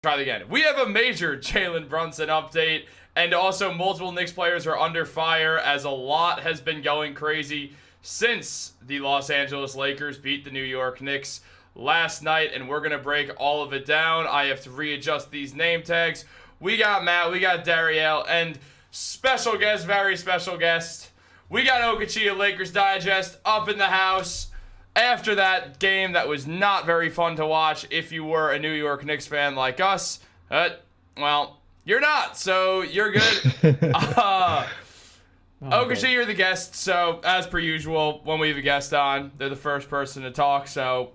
Try that again. We have a major Jalen Brunson update, and also multiple Knicks players are under fire as a lot has been going crazy since the Los Angeles Lakers beat the New York Knicks last night, and we're going to break all of it down. I have to readjust these name tags. We got Matt, we got Dariel, and special guest, very special guest, we got Okechi at Lakers Digest up in the house. After that game that was not very fun to watch if you were a New York Knicks fan like us, well, you're not, so you're good. Okechi, you're the guest, so as per usual, when we have a guest on, they're the first person to talk. So,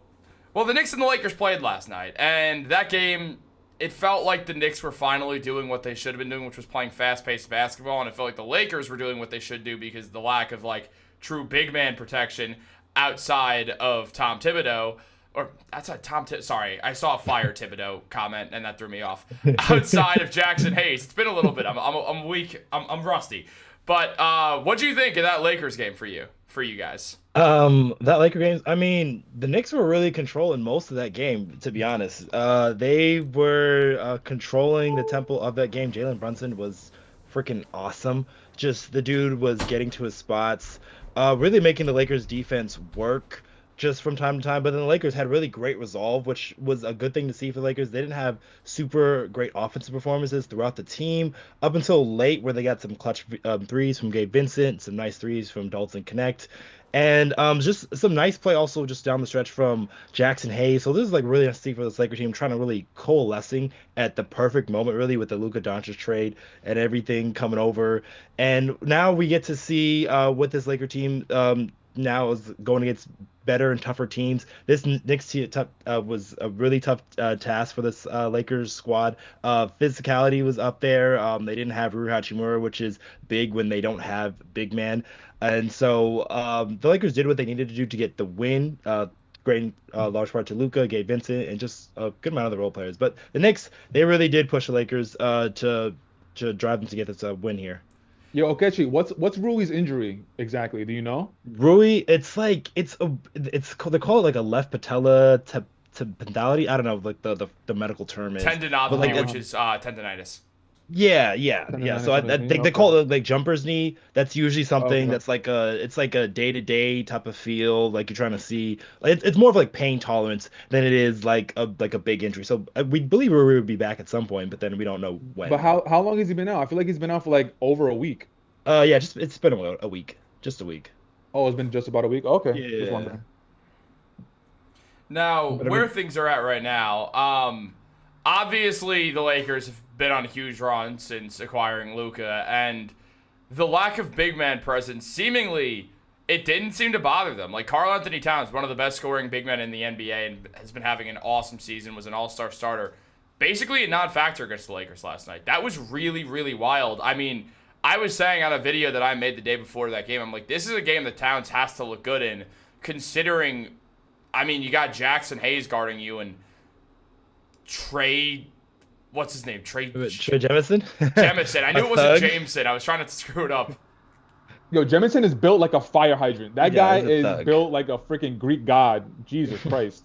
well, the Knicks and the Lakers played last night, and that game, it felt like the Knicks were finally doing what they should have been doing, which was playing fast-paced basketball, and it felt like the Lakers were doing what they should do because the lack of, like, true big man protection outside of Tom Thibodeau, or outside sorry, I saw a fire Thibodeau comment and that threw me off. Outside of Jackson Hayes, it's been a little bit. I'm weak. I'm rusty. But what do you think of that Lakers game for you guys? That Laker games, I mean, the Knicks were really controlling most of that game, to be honest. They were controlling the tempo of that game. Jalen Brunson was freaking awesome. Just the dude was getting to his spots, really making the Lakers defense work just from time to time. But then the Lakers had really great resolve, which was a good thing to see for the Lakers. They didn't have super great offensive performances throughout the team up until late, where they got some clutch threes from Gabe Vincent, some nice threes from Dalton Connect. And just some nice play also just down the stretch from Jackson Hayes. So this is like really nice to see for this Lakers team, trying to really coalescing at the perfect moment, really, with the Luka Doncic trade and everything coming over. And now we get to see what this Laker team now is going against better and tougher teams. This Knicks team was a really tough task for this Lakers squad. Physicality was up there. They didn't have Rui Hachimura, which is big when they don't have big man. And so the Lakers did what they needed to do to get the win. Great in large part to Luka, Gabe Vincent, and just a good amount of the role players. But the Knicks, they really did push the Lakers to drive them to get this win here. Yo, Okechi, what's Rui's injury exactly? Do you know? Rui, it's like they call it like a left patella tendality. I don't know like the medical term is, but like Tendinopathy, which is tendonitis. yeah. So they call it like jumper's knee. That's usually something Okay. that's like a day-to-day type of feel. Like you're trying to see. It's more of like pain tolerance than it is like a big injury. So we believe Rui would be back at some point, but then we don't know But when. how long has he been out? I feel like he's been out for like over a week. Yeah, just it's been a week, just a week. Oh, it's been just about a week. Okay, just Yeah. wondering. Now, But I where mean, things are at right now, obviously the Lakers have been on a huge run since acquiring Luka, and the lack of big man presence seemingly it didn't seem to bother them. Like Karl Anthony Towns, one of the best scoring big men in the NBA, and has been having an awesome season, was an all-star starter. Basically a non-factor against the Lakers last night. That was really, really wild. I mean, I was saying on a video that I made the day before that game, I'm like, this is a game that Towns has to look good in, considering, I mean, you got Jackson Hayes guarding you and Trey, what's his name? Trey Jemison, Jemison. I a knew it wasn't thug. Jameson. I was trying to screw it up. Yo, Jemison is built like a fire hydrant. That Yeah, guy he's a is thug. built like a freaking Greek god. Jesus Christ.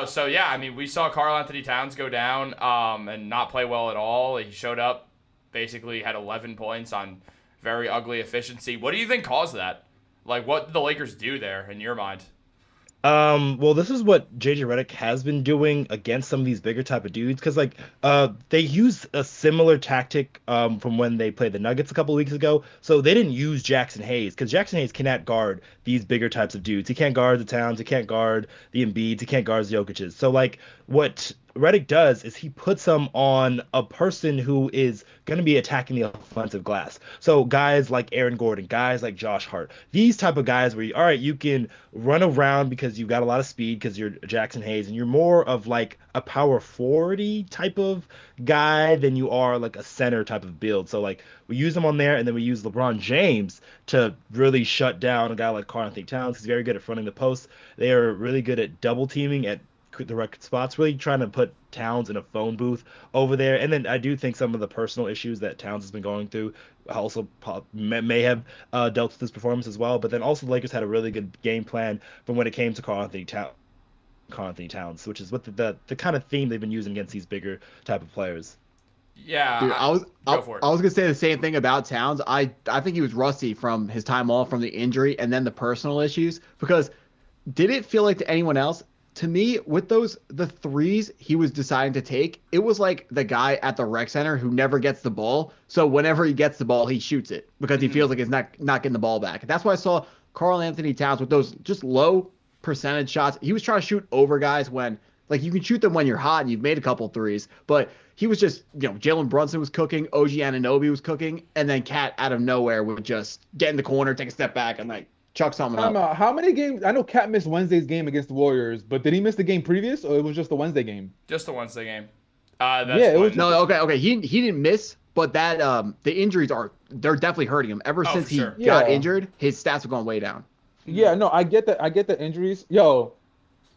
So yeah, I mean, we saw Karl Anthony Towns go down and not play well at all. He showed up, basically had 11 points on very ugly efficiency. What do you think caused that? Like, what did the Lakers do there in your mind? Well, this is what JJ Redick has been doing against some of these bigger type of dudes, because like they used a similar tactic from when they played the Nuggets a couple weeks ago. So they didn't use Jackson Hayes because Jackson Hayes cannot guard these bigger types of dudes. He can't guard the Towns, he can't guard the Embiids, he can't guard the Jokic's. So like what Redick does is he puts them on a person who is going to be attacking the offensive glass. So guys like Aaron Gordon, guys like Josh Hart, these type of guys where all right, you can run around because you've got a lot of speed because you're Jackson Hayes and you're more of like a power forwardy type of guy than you are like a center type of build. So like we use them on there, and then we use LeBron James to really shut down a guy like Karl Anthony Towns. He's very good at fronting the post. They are really good at double teaming at the right spots, really trying to put Towns in a phone booth over there. And then I do think some of the personal issues that Towns has been going through also may have dealt with this performance as well. But then also the Lakers had a really good game plan from when it came to Karl Anthony Towns. Karl Anthony Towns, which is what the kind of theme they've been using against these bigger type of players. Yeah, Dude, I was go for it. gonna say the same thing about Towns. I think he was rusty from his time off from the injury and then the personal issues. Because did it feel like to anyone else? To me, with the threes he was deciding to take, it was like the guy at the rec center who never gets the ball. So whenever he gets the ball, he shoots it because he feels like he's not getting the ball back. That's why I saw Karl Anthony Towns with those just low percentage shots. He was trying to shoot over guys when, like, you can shoot them when you're hot and you've made a couple threes, but he was just, Jalen Brunson was cooking, OG Anunoby was cooking, and then Cat out of nowhere would just get in the corner, take a step back, and like chuck something up. How many games? I know Cat missed Wednesday's game against the Warriors, but did he miss the game previous, or it was just the Wednesday game? Just the Wednesday game. It was no, okay. He didn't miss, but that the injuries they're definitely hurting him. Ever since he got injured, his stats are going way down. Yeah, no, I get that. I get the injuries. Yo,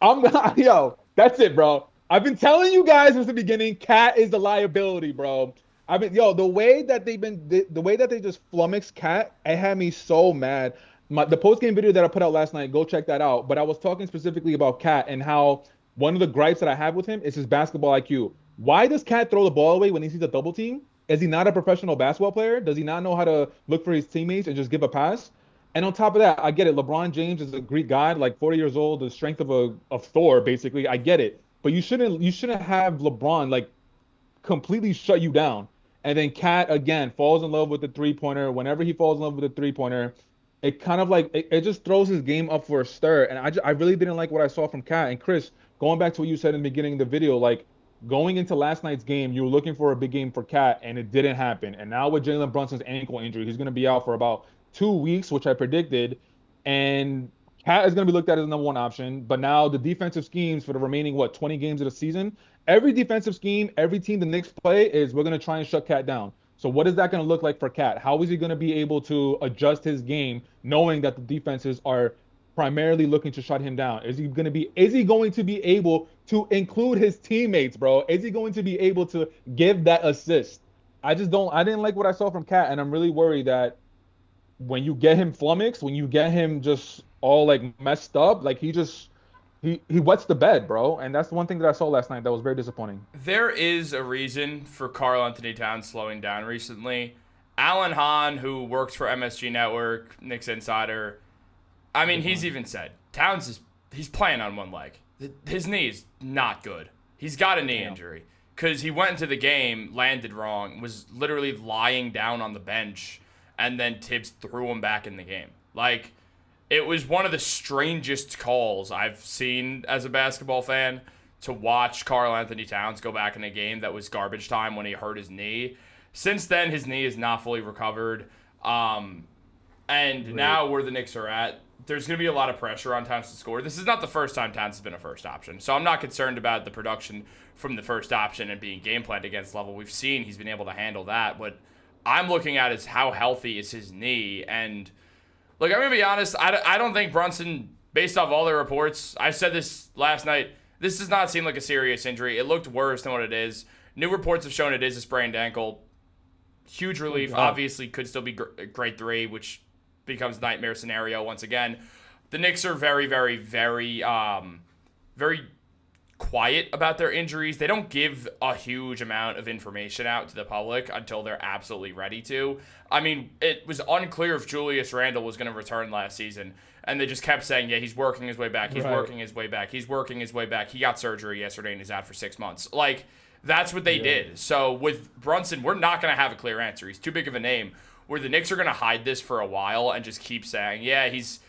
that's it, bro. I've been telling you guys since the beginning, Cat is the liability, bro. The way that they just flummoxed Cat, it had me so mad. The post game video that I put out last night, go check that out. But I was talking specifically about Cat and how one of the gripes that I have with him is his basketball IQ. Why does Cat throw the ball away when he sees a double team? Is he not a professional basketball player? Does he not know how to look for his teammates and just give a pass? And on top of that, I get it. LeBron James is a Greek god, like 40 years old, the strength of Thor, basically. I get it. But you shouldn't have LeBron like completely shut you down. And then Cat again falls in love with the three-pointer. Whenever he falls in love with the three-pointer, it kind of like it just throws his game up for a stir. And I really didn't like what I saw from Cat. And Chris, going back to what you said in the beginning of the video, like going into last night's game, you were looking for a big game for Cat, and it didn't happen. And now with Jalen Brunson's ankle injury, he's going to be out for about 2 weeks, which I predicted. And Cat is going to be looked at as the number one option, but now the defensive schemes for the remaining, 20 games of the season, every defensive scheme, every team the Knicks play is we're going to try and shut Cat down. So what is that going to look like for Cat? How is he going to be able to adjust his game knowing that the defenses are primarily looking to shut him down? Is he going to be able to include his teammates, bro? Is he going to be able to give that assist? I didn't like what I saw from Cat, and I'm really worried that when you get him flummoxed, when you get him just all like messed up, like he wets the bed, bro. And that's the one thing that I saw last night that was very disappointing. There is a reason for Karl Anthony Towns slowing down recently. Alan Hahn, who works for MSG Network, Knicks Insider, I mean, he's even said Towns he's playing on one leg. His knee is not good. He's got a knee injury because he went into the game, landed wrong, was literally lying down on the bench, and then Thibs threw him back in the game. Like, it was one of the strangest calls I've seen as a basketball fan to watch Karl Anthony Towns go back in a game that was garbage time when he hurt his knee. Since then, his knee is not fully recovered. And now where the Knicks are at, there's going to be a lot of pressure on Towns to score. This is not the first time Towns has been a first option, so I'm not concerned about the production from the first option and being game planned against level. We've seen he's been able to handle that. What I'm looking at is how healthy is his knee. And, look, I'm going to be honest, I don't think Brunson, based off all the reports, I said this last night, this does not seem like a serious injury. It looked worse than what it is. New reports have shown it is a sprained ankle. Huge relief. Obviously, could still be grade 3, which becomes nightmare scenario once again. The Knicks are very, very, very, very quiet about their injuries. They don't give a huge amount of information out to the public until they're absolutely ready to. I mean, it was unclear if Julius Randle was going to return last season, and they just kept saying, yeah, he's working his way back. He's working his way back. He's working his way back. He got surgery yesterday and he's out for 6 months. Like, that's what they did. So with Brunson, we're not going to have a clear answer. He's too big of a name. Where the Knicks are going to hide this for a while and just keep saying, yeah, he's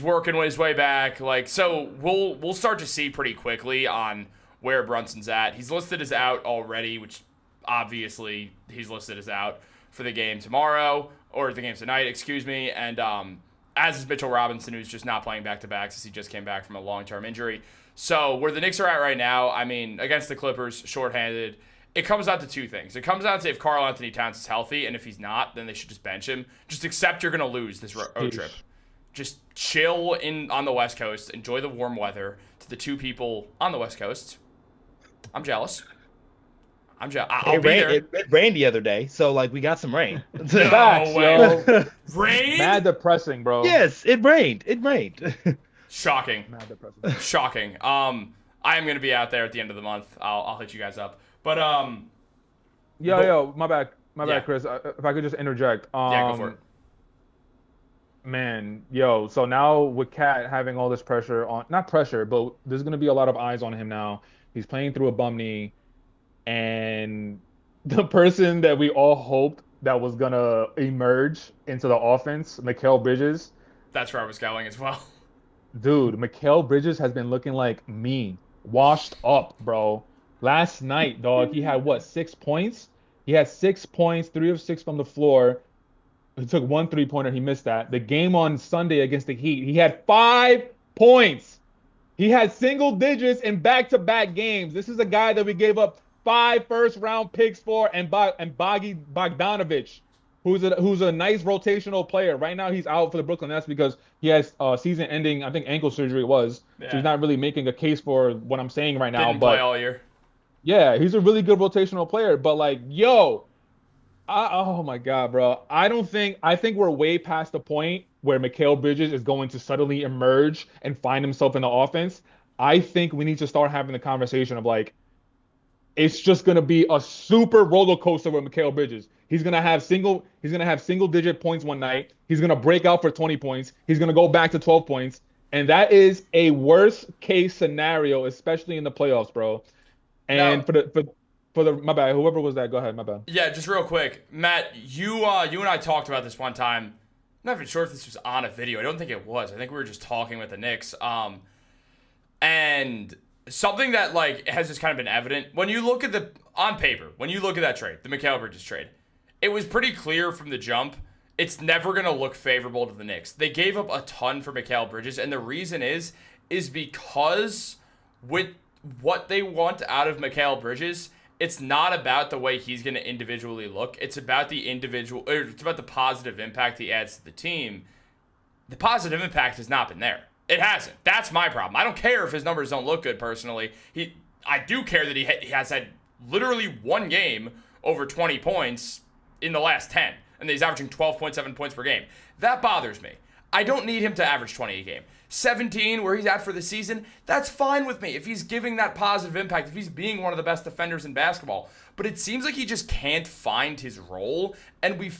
working his way back. Like, so we'll start to see pretty quickly on where Brunson's at. He's listed as out already, which obviously he's listed as out for the game tomorrow, or the game tonight, excuse me. And as is Mitchell Robinson, who's just not playing back-to-backs as he just came back from a long-term injury. So where the Knicks are at right now, I mean, against the Clippers, shorthanded, it comes down to two things. It comes down to if Karl Anthony Towns is healthy, and if he's not, then they should just bench him. Just accept you're going to lose this road trip. Just chill on the West Coast. Enjoy the warm weather. To the two people on the West Coast, I'm jealous. I'll be there. It rained the other day, so like we got some rain. Facts, yo. Rain? Mad depressing, bro. Yes, it rained. It rained. Shocking. Mad depressing. Shocking. I am going to be out there at the end of the month. I'll hit you guys up. But Yo, my bad, Yeah. Chris. If I could just interject. Yeah, go for it. Man, so now with Cat having all this pressure on, not pressure, but there's gonna be a lot of eyes on him now. He's playing through a bum knee, and the person that we all hoped that was gonna emerge into the offense, Mikal Bridges. That's where I was going as well. Dude, Mikal Bridges has been looking like me, washed up, bro. Last night, dog, he had what, 6 points? He had 6 points, 3 of 6 from the floor. He took 1 3-pointer. He missed that. The game on Sunday against the Heat, he had 5 points. He had single digits in back-to-back games. This is a guy that we gave up 5 first-round picks for, and Boggy Bogdanovic, who's a nice rotational player. Right now, he's out for the Brooklyn Nets because he has season-ending, I think, ankle surgery was. Yeah. So he's not really making a case for what I'm saying right now. Didn't but play all year. yeah, he's a really good rotational player. But like, oh my God, bro. I think we're way past the point where Mikal Bridges is going to suddenly emerge and find himself in the offense. I think we need to start having the conversation of like, it's just gonna be a super roller coaster with Mikal Bridges. He's gonna have single digit points one night. He's gonna break out for 20 points. He's gonna go back to 12 points. And that is a worst case scenario, especially in the playoffs, bro. And for the my bad, whoever was that, go ahead, my bad. Yeah, just real quick, Matt. You and I talked about this one time. I'm not even sure if this was on a video. I don't think it was. I think we were just talking with the Knicks. And something that like has just kind of been evident when you look at on paper, when you look at that trade, the Mikal Bridges trade, it was pretty clear from the jump. It's never going to look favorable to the Knicks. They gave up a ton for Mikal Bridges, and the reason is because with what they want out of Mikal Bridges, it's not about the way he's going to individually look. It's about it's about the positive impact he adds to the team. The positive impact has not been there. It hasn't. That's my problem. I don't care if his numbers don't look good personally. I do care that he has had literally one game over 20 points in the last 10, and he's averaging 12.7 points per game. That bothers me. I don't need him to average 20 a game. 17, where he's at for the season, that's fine with me if he's giving that positive impact, if he's being one of the best defenders in basketball. But it seems like he just can't find his role, and we've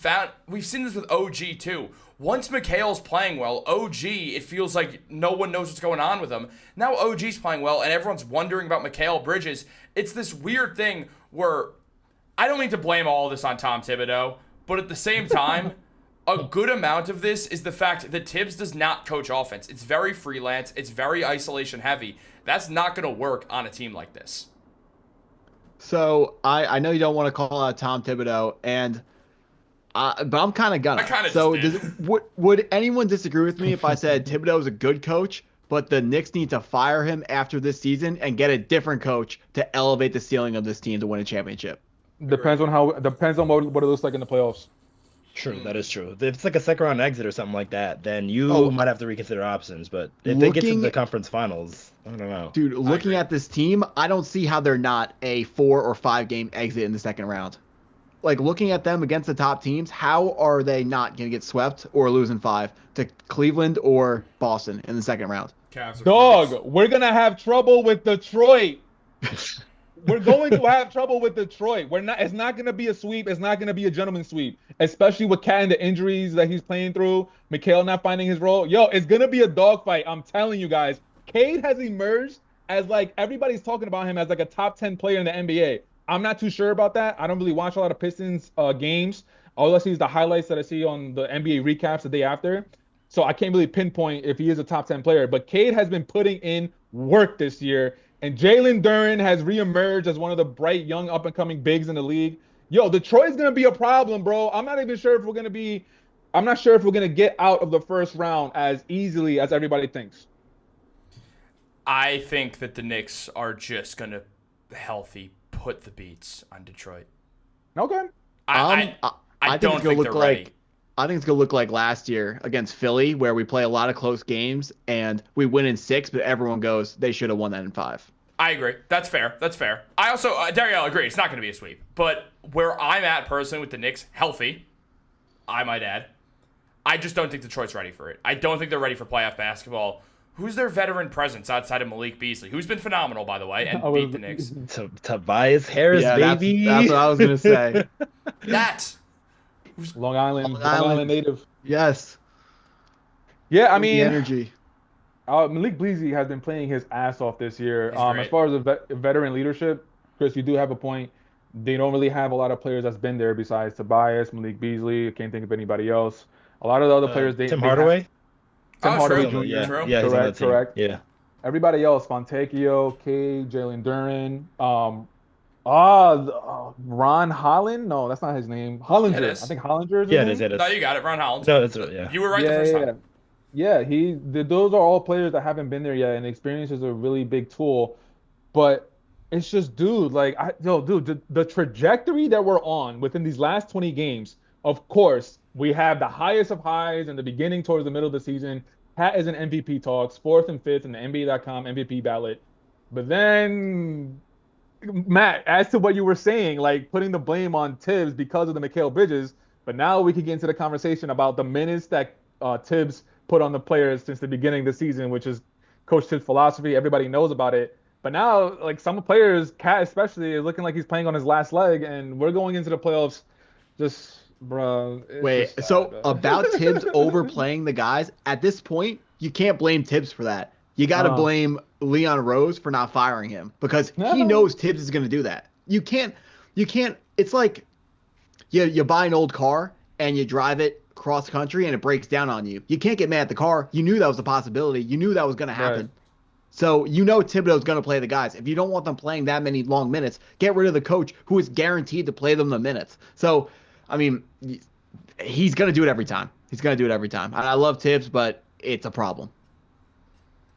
seen this with OG too. Once Mikal's playing well, OG, it feels like no one knows what's going on with him. Now OG's playing well, and everyone's wondering about Mikal Bridges. It's this weird thing where I don't mean to blame all this on Tom Thibodeau, but at the same time, a good amount of this is the fact that Thibs does not coach offense. It's very freelance. It's very isolation heavy. That's not going to work on a team like this. So I know you don't want to call out Tom Thibodeau, but I'm kind of gonna. I kind of so just did. would anyone disagree with me if I said Thibodeau is a good coach, but the Knicks need to fire him after this season and get a different coach to elevate the ceiling of this team to win a championship? Depends on what it looks like in the playoffs. True, that is true. If it's like a second round exit or something like that, then you might have to reconsider options. But if they get to the conference finals, I don't know. Dude, looking at this team, I don't see how they're not a 4 or 5 game exit in the second round. Like, looking at them against the top teams, how are they not going to get swept or lose in 5 to Cleveland or Boston in the second round? Dog, we're going to have trouble with Detroit. We're going to have trouble with Detroit. It's not going to be a sweep. It's not going to be a gentleman's sweep, especially with Cat and the injuries that he's playing through. Mikal not finding his role. It's going to be a dogfight. I'm telling you guys. Cade has emerged as like everybody's talking about him as like a top 10 player in the NBA. I'm not too sure about that. I don't really watch a lot of Pistons games. All I see is the highlights that I see on the NBA recaps the day after. So I can't really pinpoint if he is a top 10 player. But Cade has been putting in work this year. And Jalen Duren has reemerged as one of the bright, young, up-and-coming bigs in the league. Detroit's going to be a problem, bro. I'm not sure if we're going to get out of the first round as easily as everybody thinks. I think that the Knicks are just going to put the beats on Detroit. Okay. I don't think they're ready. I think it's going to look like last year against Philly, where we play a lot of close games and we win in 6, but everyone goes, they should have won that in 5. I agree. That's fair. I also, Dariel, agree. It's not going to be a sweep. But where I'm at personally with the Knicks, healthy, I might add, I just don't think Detroit's ready for it. I don't think they're ready for playoff basketball. who's their veteran presence outside of Malik Beasley, who's been phenomenal, by the way, and beat the Knicks? Tobias Harris, baby. That's what I was gonna say. Long Island native. Yes. Yeah, I The mean, energy. Malik Beasley has been playing his ass off this year. He's great. As far as the veteran leadership, Chris, you do have a point. They don't really have a lot of players that's been there besides Tobias, Malik Beasley. I can't think of anybody else. A lot of the other players, Tim Hardaway. Tim Hardaway true. Jr. Yeah, True. yeah, he's on that team. Correct. Yeah. Everybody else, Fontecchio, K, Jalen Duren, Ron Holland. No, that's not his name. Hollinger. Yeah, it is. I think Hollinger is his Yeah, it name? is. It is. No, you got it, Ron Holland. No, it's yeah. You were right the first time. Yeah, those are all players that haven't been there yet, and experience is a really big tool. But it's just, dude, like, the trajectory that we're on within these last 20 games, of course, we have the highest of highs in the beginning towards the middle of the season. Pat is in MVP talks, 4th and 5th in the NBA.com MVP ballot. But then, Matt, as to what you were saying, like putting the blame on Thibs because of the Mikal Bridges, but now we could get into the conversation about the minutes that Thibs put on the players since the beginning of the season, which is Coach Thibs' philosophy. Everybody knows about it. But now, like, some players, Cat especially, is looking like he's playing on his last leg, and we're going into the playoffs just, bro. Wait, so about Thibs overplaying the guys, at this point, you can't blame Thibs for that. You got to blame Leon Rose for not firing him because he knows Thibs is going to do that. You can't, it's like you buy an old car and you drive it cross country and it breaks down on you. You can't get mad at the car. You knew that was a possibility. You knew that was going to happen. Right. So you know Thibodeau's going to play the guys. If you don't want them playing that many long minutes, get rid of the coach who is guaranteed to play them the minutes. So, I mean, he's going to do it every time. He's going to do it every time. I love Thibs, but it's a problem.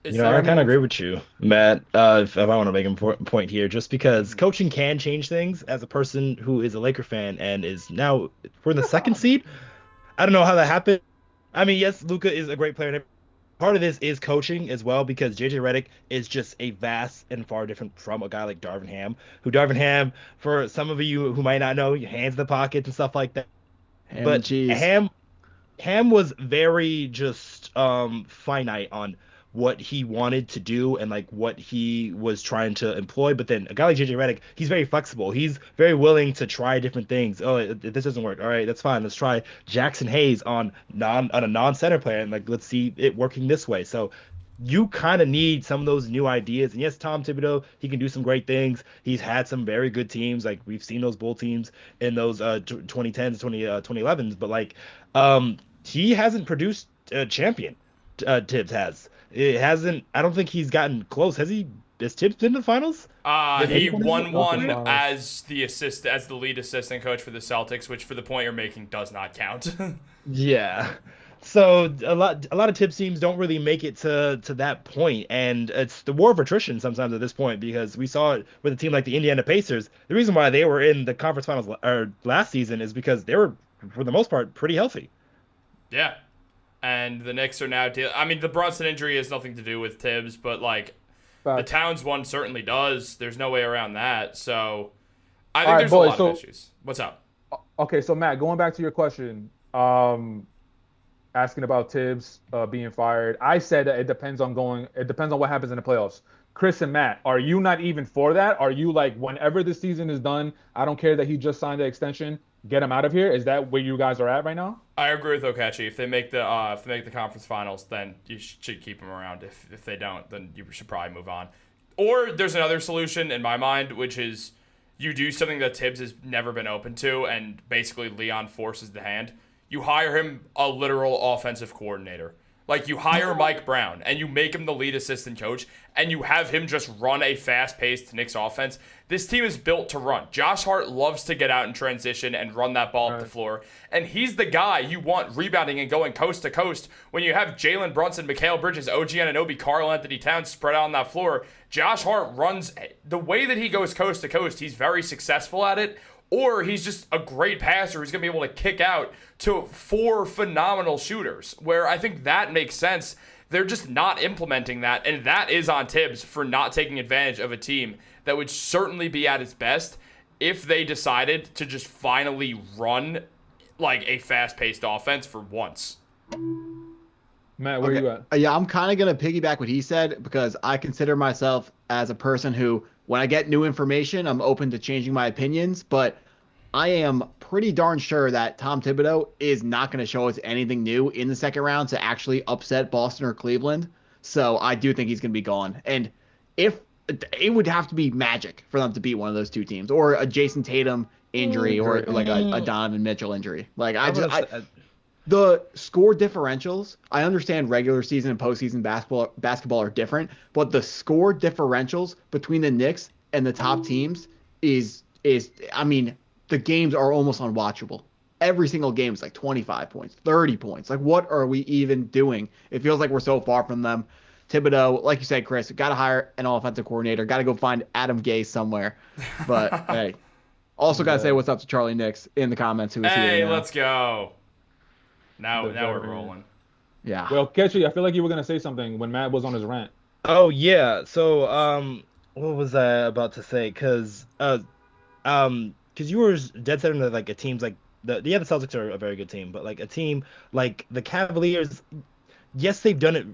I kind of agree with you, Matt, if I want to make a point here, just because coaching can change things. As a person who is a Laker fan and is now, we're in the second seed. I don't know how that happened. I mean, yes, Luka is a great player. And part of this is coaching as well, because JJ Redick is just a vast and far different from a guy like Darvin Ham, Darvin Ham, for some of you who might not know, hands in the pockets and stuff like that. But Ham was very just finite on what he wanted to do and like what he was trying to employ. But then a guy like JJ Redick, he's very flexible. He's very willing to try different things. Oh, this doesn't work. All right, that's fine. Let's try Jackson Hayes on a non-center player, and like let's see it working this way. So you kind of need some of those new ideas. And yes, Tom Thibodeau, he can do some great things. He's had some very good teams. Like we've seen those Bull teams in those 2010s, 2011s. But like he hasn't produced a champion. Thibs has. It hasn't. I don't think he's gotten close. Has he? Has Thibs been to the finals? He won one as the lead assistant coach for the Celtics, which for the point you're making does not count. Yeah. So a lot of Thibs teams don't really make it to that point, and it's the war of attrition sometimes at this point, because we saw it with a team like the Indiana Pacers. The reason why they were in the conference finals last season is because they were, for the most part, pretty healthy. Yeah. And the Knicks are now I mean, the Brunson injury has nothing to do with Thibs, but like the Towns one certainly does. There's no way around that. So I think there's a lot of issues. What's up? Okay, so Matt, going back to your question, asking about Thibs being fired, I said that it depends on what happens in the playoffs. Chris and Matt, are you not even for that? Are you like, whenever the season is done, I don't care that he just signed the extension, get him out of here? Is that where you guys are at right now? I agree with Okechi. If they make the conference finals, then you should keep him around. If they don't, then you should probably move on. Or there's another solution in my mind, which is you do something that Thibs has never been open to, and basically Leon forces the hand. You hire him a literal offensive coordinator. Like, you hire Mike Brown, and you make him the lead assistant coach, and you have him just run a fast-paced Knicks offense. This team is built to run. Josh Hart loves to get out in transition and run that ball up the floor, and he's the guy you want rebounding and going coast to coast. When you have Jalen Brunson, Mikal Bridges, OG Anunoby, Karl Anthony Towns spread out on that floor, Josh Hart runs the way that he goes coast to coast. He's very successful at it. Or he's just a great passer who's going to be able to kick out to 4 phenomenal shooters, where I think that makes sense. They're just not implementing that, and that is on Thibs for not taking advantage of a team that would certainly be at its best if they decided to just finally run like a fast-paced offense for once. Matt, where Okay. you at? Yeah, I'm kind of going to piggyback what he said because I consider myself as a person who, when I get new information, I'm open to changing my opinions. But I am pretty darn sure that Tom Thibodeau is not going to show us anything new in the second round to actually upset Boston or Cleveland. So I do think he's going to be gone. And if it would have to be magic for them to beat one of those two teams, or a Jason Tatum injury, or like a Donovan Mitchell injury. Like the score differentials, I understand regular season and postseason basketball are different, but the score differentials between the Knicks and the top teams is I mean, the games are almost unwatchable. Every single game is like 25 points, 30 points. Like, what are we even doing? It feels like we're so far from them. Thibodeau, like you said, Chris, got to hire an offensive coordinator. Got to go find Adam Gase somewhere. But, hey, also got to say what's up to Charlie Nix in the comments. Who is here Hey, now. let's go. Now we're rolling. Yeah. Well, Okechi, I feel like you were gonna say something when Matt was on his rant. Oh yeah. So what was I about to say? Because you were dead set into like a team's like the Celtics are a very good team, but like a team like the Cavaliers, yes, they've done it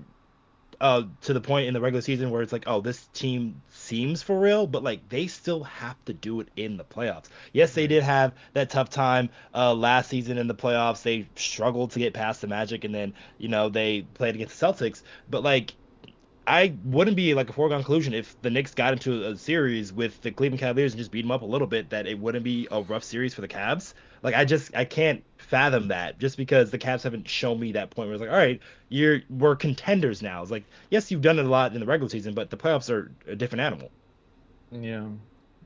to the point in the regular season where it's like, oh, this team seems for real, but like they still have to do it in the playoffs. Yes, they did have that tough time last season in the playoffs. They struggled to get past the Magic, and then they played against the Celtics. But like, I wouldn't be like a foregone conclusion if the Knicks got into a series with the Cleveland Cavaliers and just beat them up a little bit, that it wouldn't be a rough series for the Cavs. Like, I can't fathom that, just because the Cavs haven't shown me that point where it's like, all right, we're contenders now. It's like, yes, you've done it a lot in the regular season, but the playoffs are a different animal. Yeah.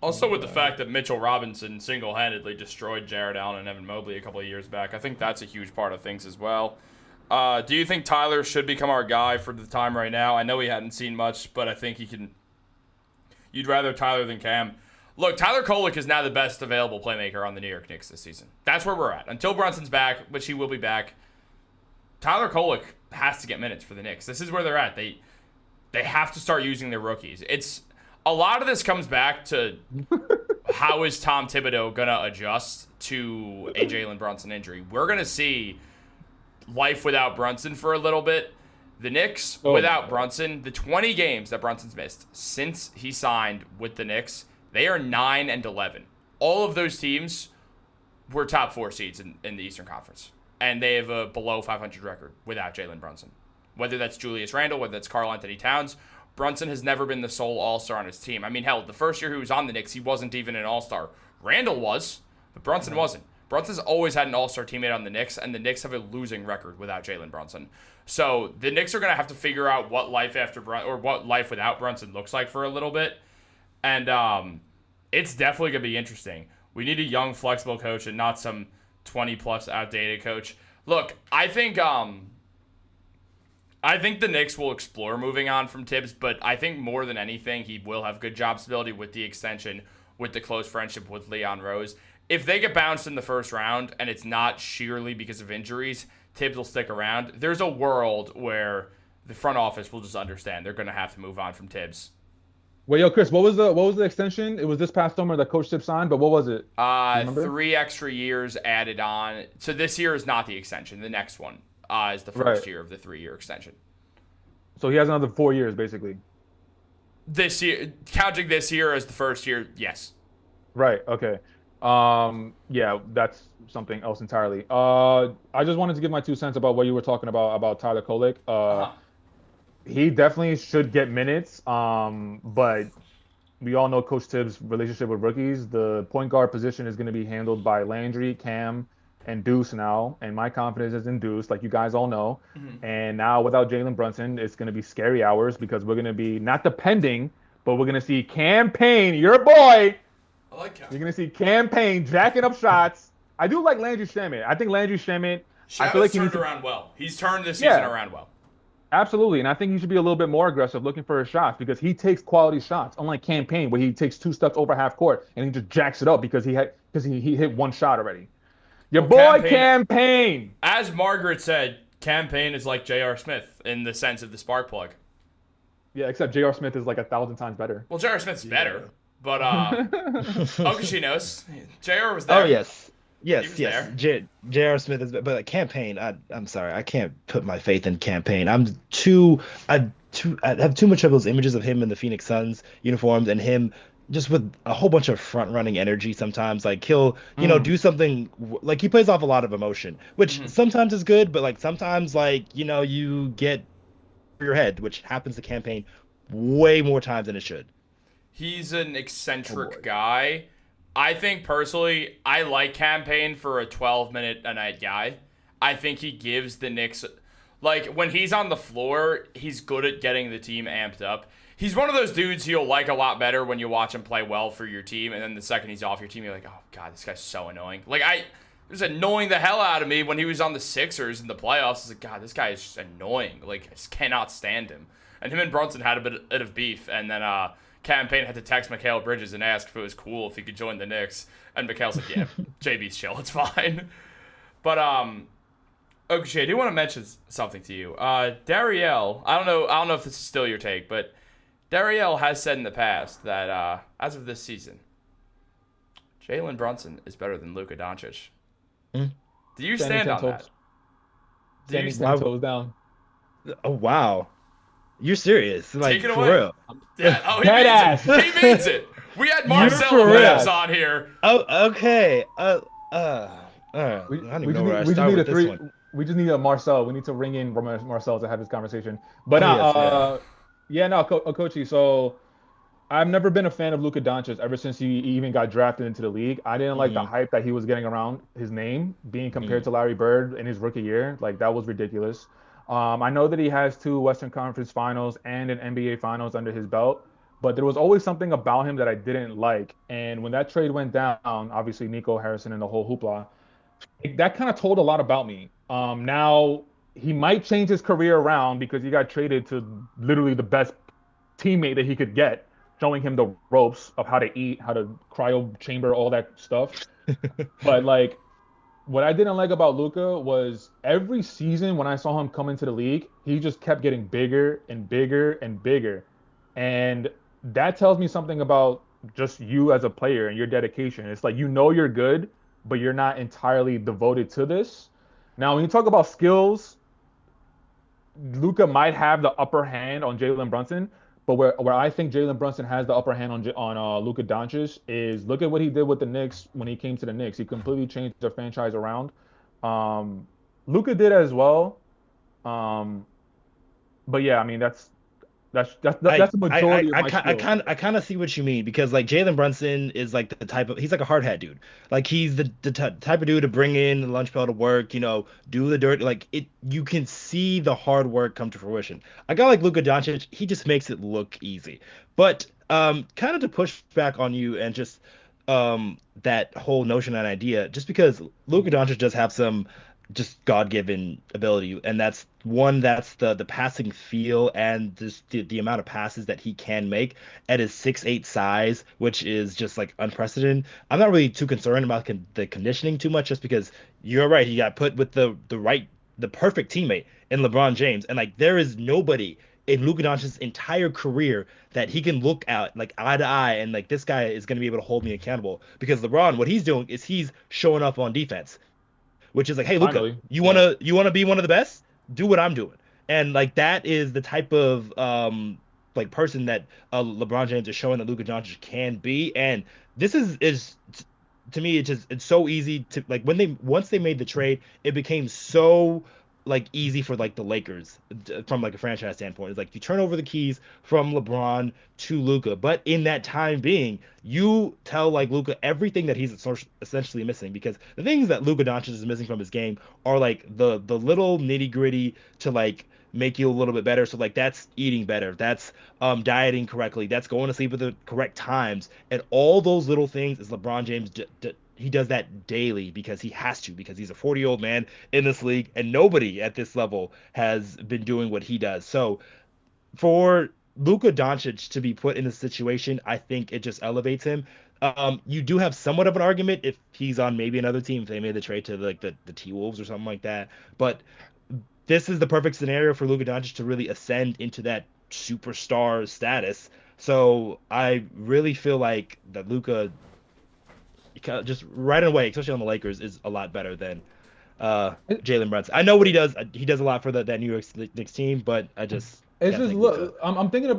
Also, with the fact that Mitchell Robinson single-handedly destroyed Jared Allen and Evan Mobley a couple of years back, I think that's a huge part of things as well. Do you think Tyler should become our guy for the time right now? I know he hadn't seen much, but I think he can. You'd rather Tyler than Cam. Look, Tyler Kolek is now the best available playmaker on the New York Knicks this season. That's where we're at. Until Brunson's back, which he will be back, Tyler Kolek has to get minutes for the Knicks. This is where they're at. They have to start using their rookies. It's a lot of this comes back to how is Tom Thibodeau gonna adjust to a Jalen Brunson injury. We're gonna see life without Brunson for a little bit. The Knicks without Brunson, the 20 games that Brunson's missed since he signed with the Knicks, they are 9-11. All of those teams were top 4 seeds in the Eastern Conference, and they have a below 500 record without Jalen Brunson. Whether that's Julius Randle, whether that's Karl Anthony Towns, Brunson has never been the sole all-star on his team. I mean, hell, the first year he was on the Knicks, he wasn't even an all-star. Randle was, but Brunson wasn't. Brunson's always had an all-star teammate on the Knicks, and the Knicks have a losing record without Jalen Brunson. So the Knicks are going to have to figure out what life what life without Brunson looks like for a little bit, and it's definitely going to be interesting. We need a young, flexible coach and not some 20-plus outdated coach. Look, I think the Knicks will explore moving on from Thibs, but I think more than anything, he will have good job stability with the extension, with the close friendship with Leon Rose. If they get bounced in the first round and it's not sheerly because of injuries, Thibs will stick around. There's a world where the front office will just understand they're going to have to move on from Thibs. Wait, yo, Chris, what was the extension? It was this past summer that Coach Thibs signed, but what was it? 3 extra years added on. So this year is not the extension. The next one is the first year of the 3-year extension. So he has another 4 years, basically. This year, counting this year as the first year, yes. Right. Okay. Yeah, that's something else entirely. I just wanted to give my 2 cents about what you were talking about Tyler Kolek. He definitely should get minutes. But we all know Coach Thibs' relationship with rookies. The point guard position is going to be handled by Landry, Cam, and Deuce now. And my confidence is in Deuce, like you guys all know. Mm-hmm. And now without Jalen Brunson, it's going to be scary hours because we're going to be not depending, but we're going to see Cam Payne, your boy. I like Cam. You're going to see Cam Payne jacking up shots. I do like Landry Shamet. I think Landry Shamet, I feel like he's turned around well. He's turned this season around well. Absolutely, and I think he should be a little bit more aggressive looking for his shots because he takes quality shots, unlike Cam Payne, where he takes 2 steps over half court and he just jacks it up because he hit 1 shot already. Your boy Cam Payne. As Margaret said, Cam Payne is like J.R. Smith in the sense of the spark plug. Yeah, except J.R. Smith is like 1,000 times better. Well, J.R. Smith's better, but Okechi knows. J.R. was there. Oh yes. He Yes, was yes. there. J.R. Smith is, but like, campaign. I'm sorry, I can't put my faith in campaign. I have too much of those images of him in the Phoenix Suns uniforms and him just with a whole bunch of front running energy. Sometimes like he'll Mm. do something like he plays off a lot of emotion, which Mhm. sometimes is good, but like sometimes like you get your head, which happens to campaign way more times than it should. He's an Oh eccentric boy. guy. I think personally, I like Campaign for a 12-minute a night guy. I think he gives the Knicks, like, when he's on the floor, he's good at getting the team amped up. He's one of those dudes you'll like a lot better when you watch him play well for your team, and then the second he's off your team, you're like, oh, God, this guy's so annoying. Like, it was annoying the hell out of me when he was on the Sixers in the playoffs. I was like, God, this guy is just annoying. Like, I just cannot stand him. And him and Brunson had a bit of beef, and then Campaign had to text Mikal Bridges and ask if it was cool if he could join the Knicks, and Mikal's like, yeah, JB's chill, it's fine. But Okechi, I do want to mention something to you. Dariel, I don't know if this is still your take, but Dariel has said in the past that as of this season, Jalen Brunson is better than Luka Doncic. Hmm? Do you Standing stand 10 on that? toes. Do you Standing 10 Wow. toes down. Oh wow. You're serious? Like take it for away? real? Yeah. Oh, he Dead means ass. it. He means it. We had Marcel for real? Phillips on here. Oh, okay. I We, don't we even know just where need I we just start need a with this three. one. We just need a Marcel. We need to ring in Marcel to have this conversation. But Oh, yes, yeah, no, Okochi. So I've never been a fan of Luka Doncic ever since he even got drafted into the league. I didn't like the Hmm. hype that he was getting around his name being compared Hmm. to Larry Bird in his rookie year. Like that was ridiculous. I know that he has two Western Conference Finals and an NBA Finals under his belt, but there was always something about him that I didn't like. And when that trade went down, obviously Nico Harrison and the whole hoopla, that kind of told a lot about me. Now he might change his career around because he got traded to literally the best teammate that he could get, showing him the ropes of how to eat, how to cryo chamber, all that stuff. But like, what I didn't like about Luca was every season when I saw him come into the league, he just kept getting bigger and bigger and bigger. And that tells me something about just you as a player and your dedication. It's like you're good, but you're not entirely devoted to this. Now, when you talk about skills, Luca might have the upper hand on Jalen Brunson, but where I think Jalen Brunson has the upper hand on Luka Doncic is look at what he did with the Knicks when he came to the Knicks. He completely changed their franchise around. Um, Luka did as well. Um, but yeah, I mean that's the majority of my spiel. I kind of see what you mean because like Jalen Brunson is like the type of he's like a hard hat dude. Like he's the type of dude to bring in the lunch pail to work, do the dirt. Like you can see the hard work come to fruition. A guy like Luka Doncic, he just makes it look easy. But kind of to push back on you and just that whole notion and idea, just because Luka Doncic does have some just God-given ability, and that's the passing feel and just the amount of passes that he can make at his 6'8" size, which is just like unprecedented. I'm not really too concerned about the conditioning too much, just because you're right, he got put with the perfect teammate in LeBron James, and like there is nobody in Luka Doncic's entire career that he can look at like eye to eye and like this guy is going to be able to hold me accountable, because LeBron, what he's doing is he's showing up on defense, which is like, hey, Luca, Finally, you yeah. wanna be one of the best? Do what I'm doing. And like that is the type of like person that LeBron James is showing that Luka Doncic can be. And this is to me it's so easy to like when they once they made the trade, it became so like easy for like the Lakers from like a franchise standpoint. It's like you turn over the keys from LeBron to Luca, but in that time being, you tell like Luca everything that he's essentially missing, because the things that Luka Doncic is missing from his game are like the little nitty gritty to like make you a little bit better. So like that's eating better, that's dieting correctly, that's going to sleep at the correct times, and all those little things is LeBron James he does that daily because he has to, because he's a 40-year-old man in this league and nobody at this level has been doing what he does. So for Luka Doncic to be put in this situation, I think it just elevates him. You do have somewhat of an argument if he's on maybe another team, if they made the trade to like the T-Wolves or something like that. But this is the perfect scenario for Luka Doncic to really ascend into that superstar status. So I really feel like that Luka, just right away, especially on the Lakers, is a lot better than Jalen Brunson. I know what he does. He does a lot for that New York Knicks team, but I just It's gotta just take look. Luka. I'm thinking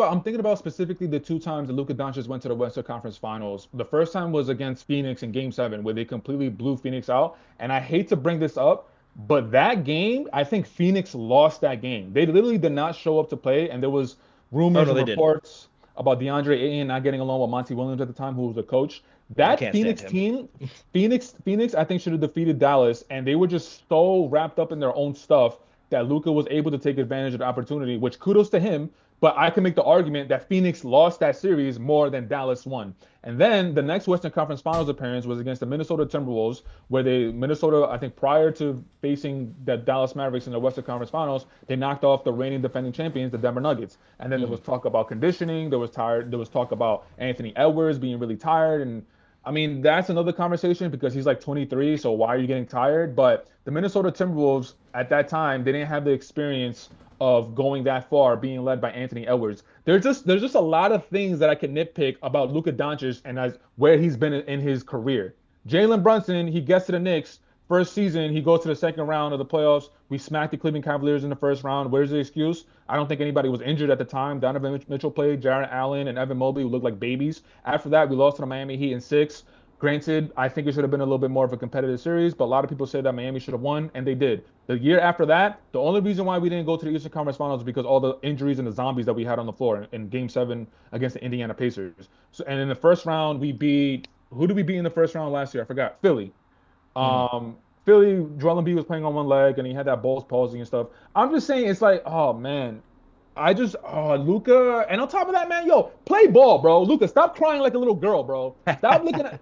about specifically the two times that Luka Doncic went to the Western Conference Finals. The first time was against Phoenix in Game 7, where they completely blew Phoenix out. And I hate to bring this up, but that game, I think Phoenix lost that game. They literally did not show up to play, and there was Oh rumors no, and they didn't. reports about DeAndre Ayton not getting along with Monty Williams at the time, who was the coach. I That can't stand Phoenix him. team, Phoenix, I think should have defeated Dallas, and they were just so wrapped up in their own stuff that Luka was able to take advantage of the opportunity, which kudos to him. But I can make the argument that Phoenix lost that series more than Dallas won. And then the next Western Conference Finals appearance was against the Minnesota Timberwolves, where Minnesota, I think prior to facing the Dallas Mavericks in the Western Conference Finals, they knocked off the reigning defending champions, the Denver Nuggets. And then there was talk about conditioning. There was talk about Anthony Edwards being really tired. And I mean, that's another conversation because he's like 23, so why are you getting tired? But the Minnesota Timberwolves at that time, they didn't have the experience of going that far, being led by Anthony Edwards. There's just a lot of things that I can nitpick about Luka Doncic and where he's been in his career. Jalen Brunson, he gets to the Knicks. First season, he goes to the second round of the playoffs. We smacked the Cleveland Cavaliers in the first round. Where's the excuse? I don't think anybody was injured at the time. Donovan Mitchell played, Jarrett Allen and Evan Mobley, who looked like babies. After that, we lost to the Miami Heat in 6. Granted, I think it should have been a little bit more of a competitive series, but a lot of people say that Miami should have won, and they did. The year after that, the only reason why we didn't go to the Eastern Conference Finals is because all the injuries and the zombies that we had on the floor in Game 7 against the Indiana Pacers. So, and in the first round, we beat who did we beat in the first round last year? I forgot. Philly. Philly, Joel Embiid was playing on one leg, and he had that Ball's palsy and stuff. I'm just saying, it's like, oh man, Luka, and on top of that, man, yo, play ball, bro. Luka, stop crying like a little girl, bro. Stop looking at.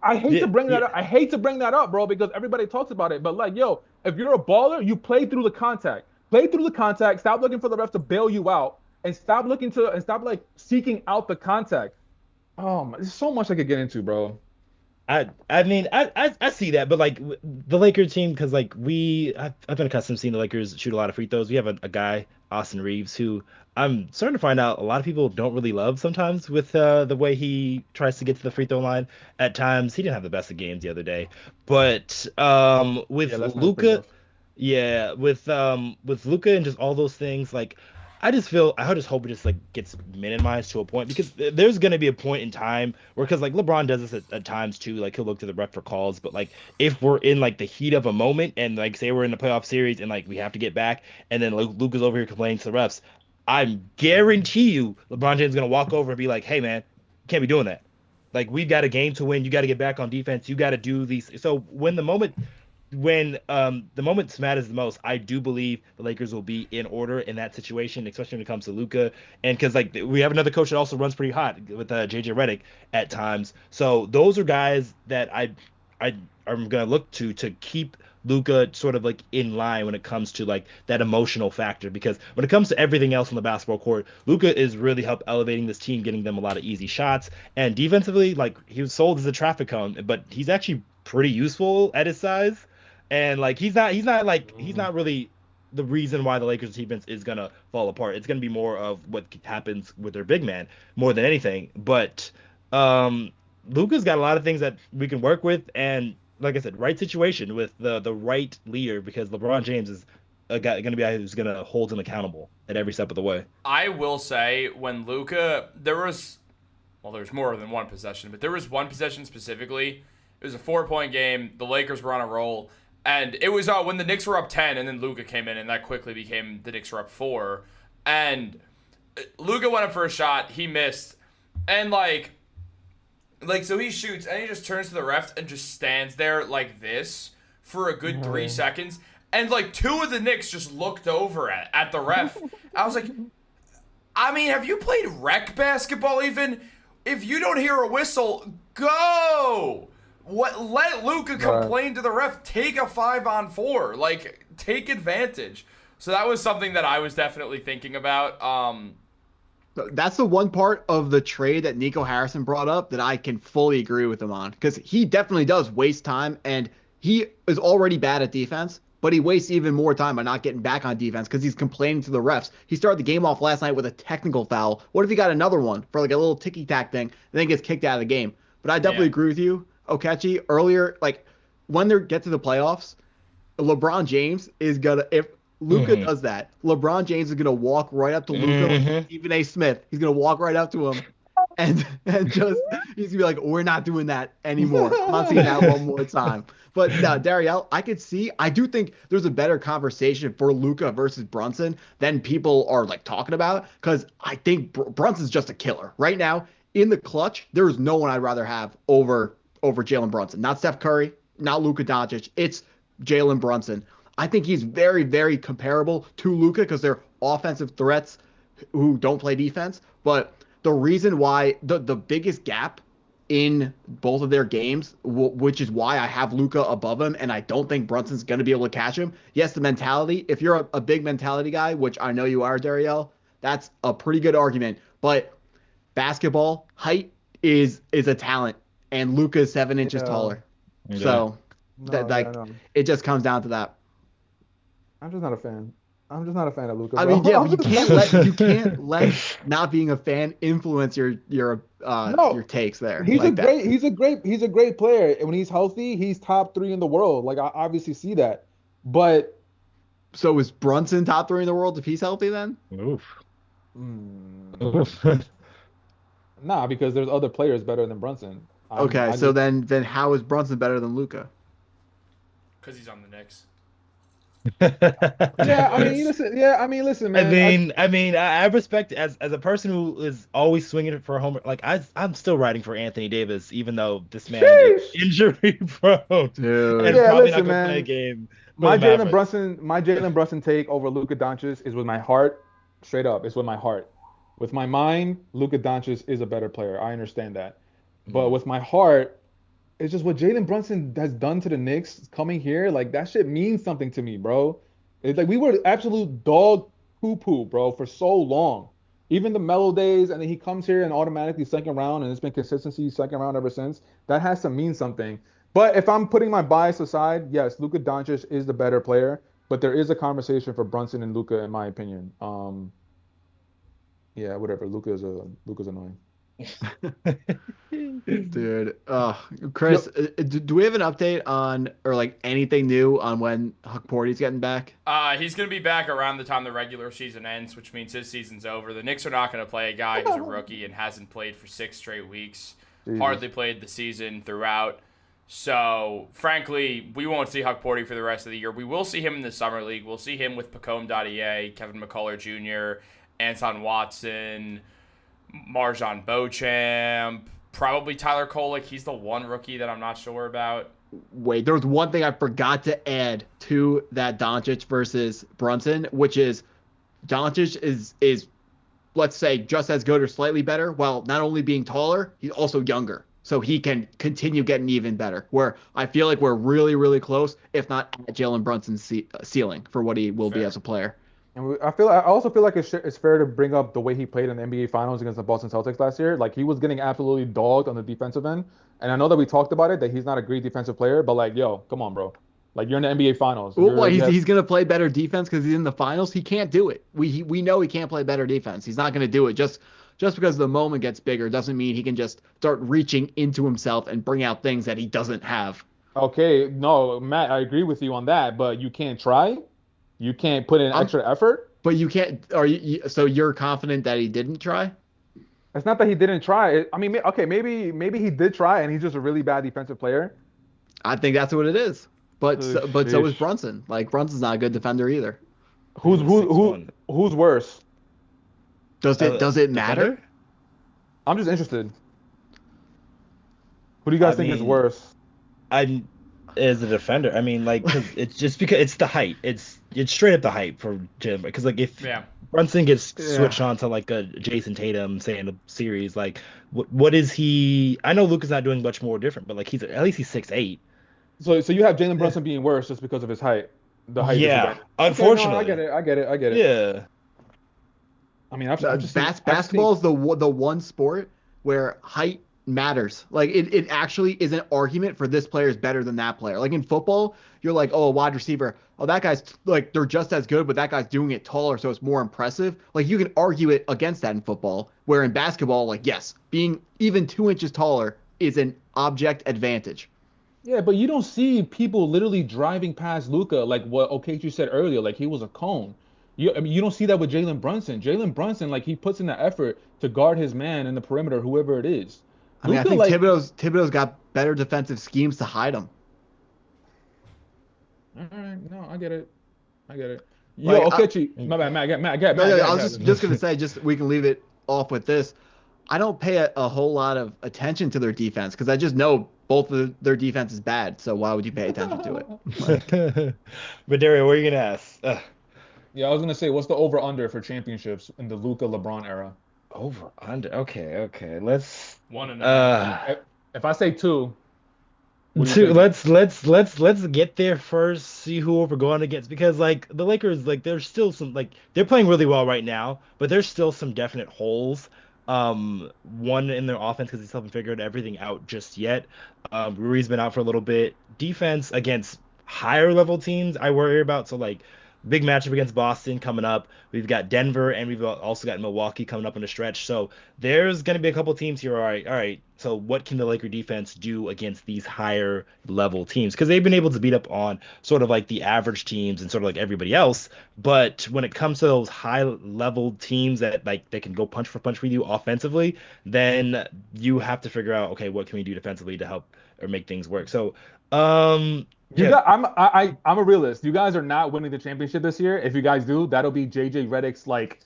I hate to bring that up. I hate to bring that up, bro, because everybody talks about it. But like, yo, if you're a baller, you play through the contact. Play through the contact. Stop looking for the ref to bail you out, and stop like seeking out the contact. Oh, my, there's so much I could get into, bro. I mean I see that, but like the Lakers team, because like I've been accustomed to seeing the Lakers shoot a lot of free throws. We have a guy, Austin Reeves, who I'm starting to find out a lot of people don't really love sometimes with the way he tries to get to the free throw line. At times he didn't have the best of games the other day, but with Yeah, that's not pretty Luca, rough. yeah, with Luca and just all those things, like I just hope it just like gets minimized to a point, because there's gonna be a point in time where, because like LeBron does this at times too, like he'll look to the ref for calls, but like if we're in like the heat of a moment and like say we're in the playoff series and like we have to get back, and then Luka's over here complaining to the refs, I guarantee you LeBron James is gonna walk over and be like, hey man, you can't be doing that. Like we've got a game to win. You got to get back on defense. You got to do these. So when the moment matters the most, I do believe the Lakers will be in order in that situation, especially when it comes to Luka, and because like we have another coach that also runs pretty hot with JJ Redick at times. So those are guys that I'm gonna look to keep Luka sort of like in line when it comes to like that emotional factor, because when it comes to everything else on the basketball court, Luka is really helped elevating this team, getting them a lot of easy shots, and defensively, like he was sold as a traffic cone, but he's actually pretty useful at his size. And like he's not really the reason why the Lakers defense is gonna fall apart. It's gonna be more of what happens with their big man more than anything. But Luka's got a lot of things that we can work with, and like I said, right situation with the right leader, because LeBron James is gonna be a guy who's gonna hold him accountable at every step of the way. I will say, when Luka, there's more than one possession, but there was one possession specifically. It was a 4-point game. The Lakers were on a roll. And it was when the Knicks were up 10, and then Luka came in, and that quickly became the Knicks were up 4. And Luka went up for a shot. He missed. And, like so he shoots, and he just turns to the ref and just stands there like this for a good 3 seconds. And, like, 2 of the Knicks just looked over at the ref. I was like, I mean, have you played rec basketball even? If you don't hear a whistle, go! Let Luka complain to the ref. Take a 5-on-4. Like, take advantage. So that was something that I was definitely thinking about. That's the one part of the trade that Nico Harrison brought up that I can fully agree with him on, because he definitely does waste time, and he is already bad at defense, but he wastes even more time by not getting back on defense because he's complaining to the refs. He started the game off last night with a technical foul. What if he got another one for like a little ticky-tack thing and then gets kicked out of the game? But I definitely agree with you Okechi earlier, like when they get to the playoffs, LeBron James is gonna if Luka does that, LeBron James is gonna walk right up to Luka like Stephen A. Smith. He's gonna walk right up to him and just he's gonna be like, we're not doing that anymore. I'm not seeing that one more time. But Dariel, I do think there's a better conversation for Luka versus Brunson than people are like talking about, because I think Brunson's just a killer right now in the clutch. There's no one I'd rather have over Jalen Brunson. Not Steph Curry, not Luka Doncic. It's Jalen Brunson. I think he's very, very comparable to Luka because they're offensive threats who don't play defense. But the reason why the biggest gap in both of their games, which is why I have Luka above him, and I don't think Brunson's going to be able to catch him. Yes, the mentality. If you're a big mentality guy, which I know you are, Dariel, that's a pretty good argument. But basketball height is a talent, and Luka is 7 inches taller. Yeah. So it just comes down to that. I'm just not a fan. I'm just not a fan of Luka. I mean, yeah, but you can't let not being a fan influence your takes there. He's a great player. And when he's healthy, he's top 3 in the world. Like, I obviously see that. But so is Brunson top 3 in the world if he's healthy then? Oof. Nah, because there's other players better than Brunson. Then how is Brunson better than Luka? Because he's on the Knicks. I mean, listen, man. I respect as a person who is always swinging for a homer. Like I'm still riding for Anthony Davis, even though this man is injury prone. Dude. And probably not gonna play a game. My Jalen Brunson take over Luka Doncic is with my heart, straight up. It's with my heart. With my mind, Luka Doncic is a better player. I understand that, but with my heart, it's just what Jalen Brunson has done to the Knicks coming here. Like, that shit means something to me, bro. It's like we were absolute dog poo-poo, bro, for so long. Even the Melo days, and then he comes here and automatically second round, and it's been consistency second round ever since. That has to mean something. But if I'm putting my bias aside, yes, Luka Doncic is the better player, but there is a conversation for Brunson and Luka, in my opinion. Yeah, whatever. Luka's annoying. Dude, Chris, do we have an update on or like anything new on when Huck Porty's getting back? He's going to be back around the time the regular season ends, which means his season's over. The Knicks are not going to play a guy who's a rookie and hasn't played for 6 straight weeks. Jesus. Hardly played the season throughout. So, frankly, we won't see Huck Porty for the rest of the year. We will see him in the Summer League. We'll see him with Pacome, Kevin McCullough Jr., Anton Watson, Marjon Beauchamp, probably Tyler Kolek. He's the one rookie that I'm not sure about. Wait, there was one thing I forgot to add to that Doncic versus Brunson, which is Doncic is let's say just as good or slightly better, while not only being taller, he's also younger. So he can continue getting even better. Where I feel like we're really, really close, if not at Jalen Brunson's ceiling for what he will be as a player. And I also feel like it's fair to bring up the way he played in the NBA Finals against the Boston Celtics last year. Like, he was getting absolutely dogged on the defensive end. And I know that we talked about it, that he's not a great defensive player, but like, yo, come on, bro. Like, you're in the NBA Finals. Well, he's going to play better defense because he's in the finals? He can't do it. We know he can't play better defense. He's not going to do it. Just because the moment gets bigger doesn't mean he can just start reaching into himself and bring out things that he doesn't have. Okay, no, Matt, I agree with you on that, but you can't try? You can't put in extra effort? But you can't. So you're confident that he didn't try? It's not that he didn't try. I mean, okay, maybe he did try, and he's just a really bad defensive player. I think that's what it is. But so is Brunson. Like, Brunson's not a good defender either. Who's worse? Does it matter? I'm just interested. Who do you guys think is worse? As a defender, I mean, like, it's just because it's the height. It's straight up the height for Jim. Because like if Brunson gets switched on to like a Jason Tatum, say in a series, like what is he? I know Luka's not doing much more different, but like at least he's 6'8". So you have Jalen Brunson being worse just because of his height. The height. Yeah, unfortunately. Okay, no, I get it. Yeah. I mean, basketball is the one sport where height matters. Like, it actually is an argument for this player is better than that player. Like in football, you're like, oh, a wide receiver, oh, that guy's like, they're just as good, but that guy's doing it taller, so it's more impressive. Like, you can argue it against that in football, where in basketball, like, yes, being even 2 inches taller is an object advantage. Yeah, but you don't see people literally driving past Luca like what Okechi said earlier, like he was a cone. I mean, you don't see that with Jalen Brunson. Jalen Brunson, like he puts in the effort to guard his man in the perimeter, whoever it is. I mean, I Luka, think like, Thibodeau's got better defensive schemes to hide him. all right, no, I get it. Yo, Like, Okechi, my bad, Matt, get No, Matt, I was just gonna say, we can leave it off with this. I don't pay a whole lot of attention to their defense because I just know both of their defense is bad. So why would you pay attention to it? But Dariel, what are you gonna ask? Yeah, I was gonna say, what's the over under for championships in the Luca LeBron era? Over under. Okay. Let's 1.5. If I say two, what do you two. think? Let's get there first. See who we're going against because like the Lakers, like there's still some like they're playing really well right now, but there's still some definite holes. One in their offense because they still haven't figured everything out just yet. Rui's been out for a little bit. Defense against higher level teams, I worry about. So like big matchup against Boston coming up. We've got Denver and we've also got Milwaukee coming up in the stretch. So there's going to be a couple teams here. All right. So what can the Laker defense do against these higher level teams? Because they've been able to beat up on sort of like the average teams and sort of like everybody else. But when it comes to those high level teams that like they can go punch for punch with you offensively, then you have to figure out, okay, what can we do defensively to help or make things work? So, I'm a realist. You guys are not winning the championship this year. If you guys do, that'll be JJ Redick's like.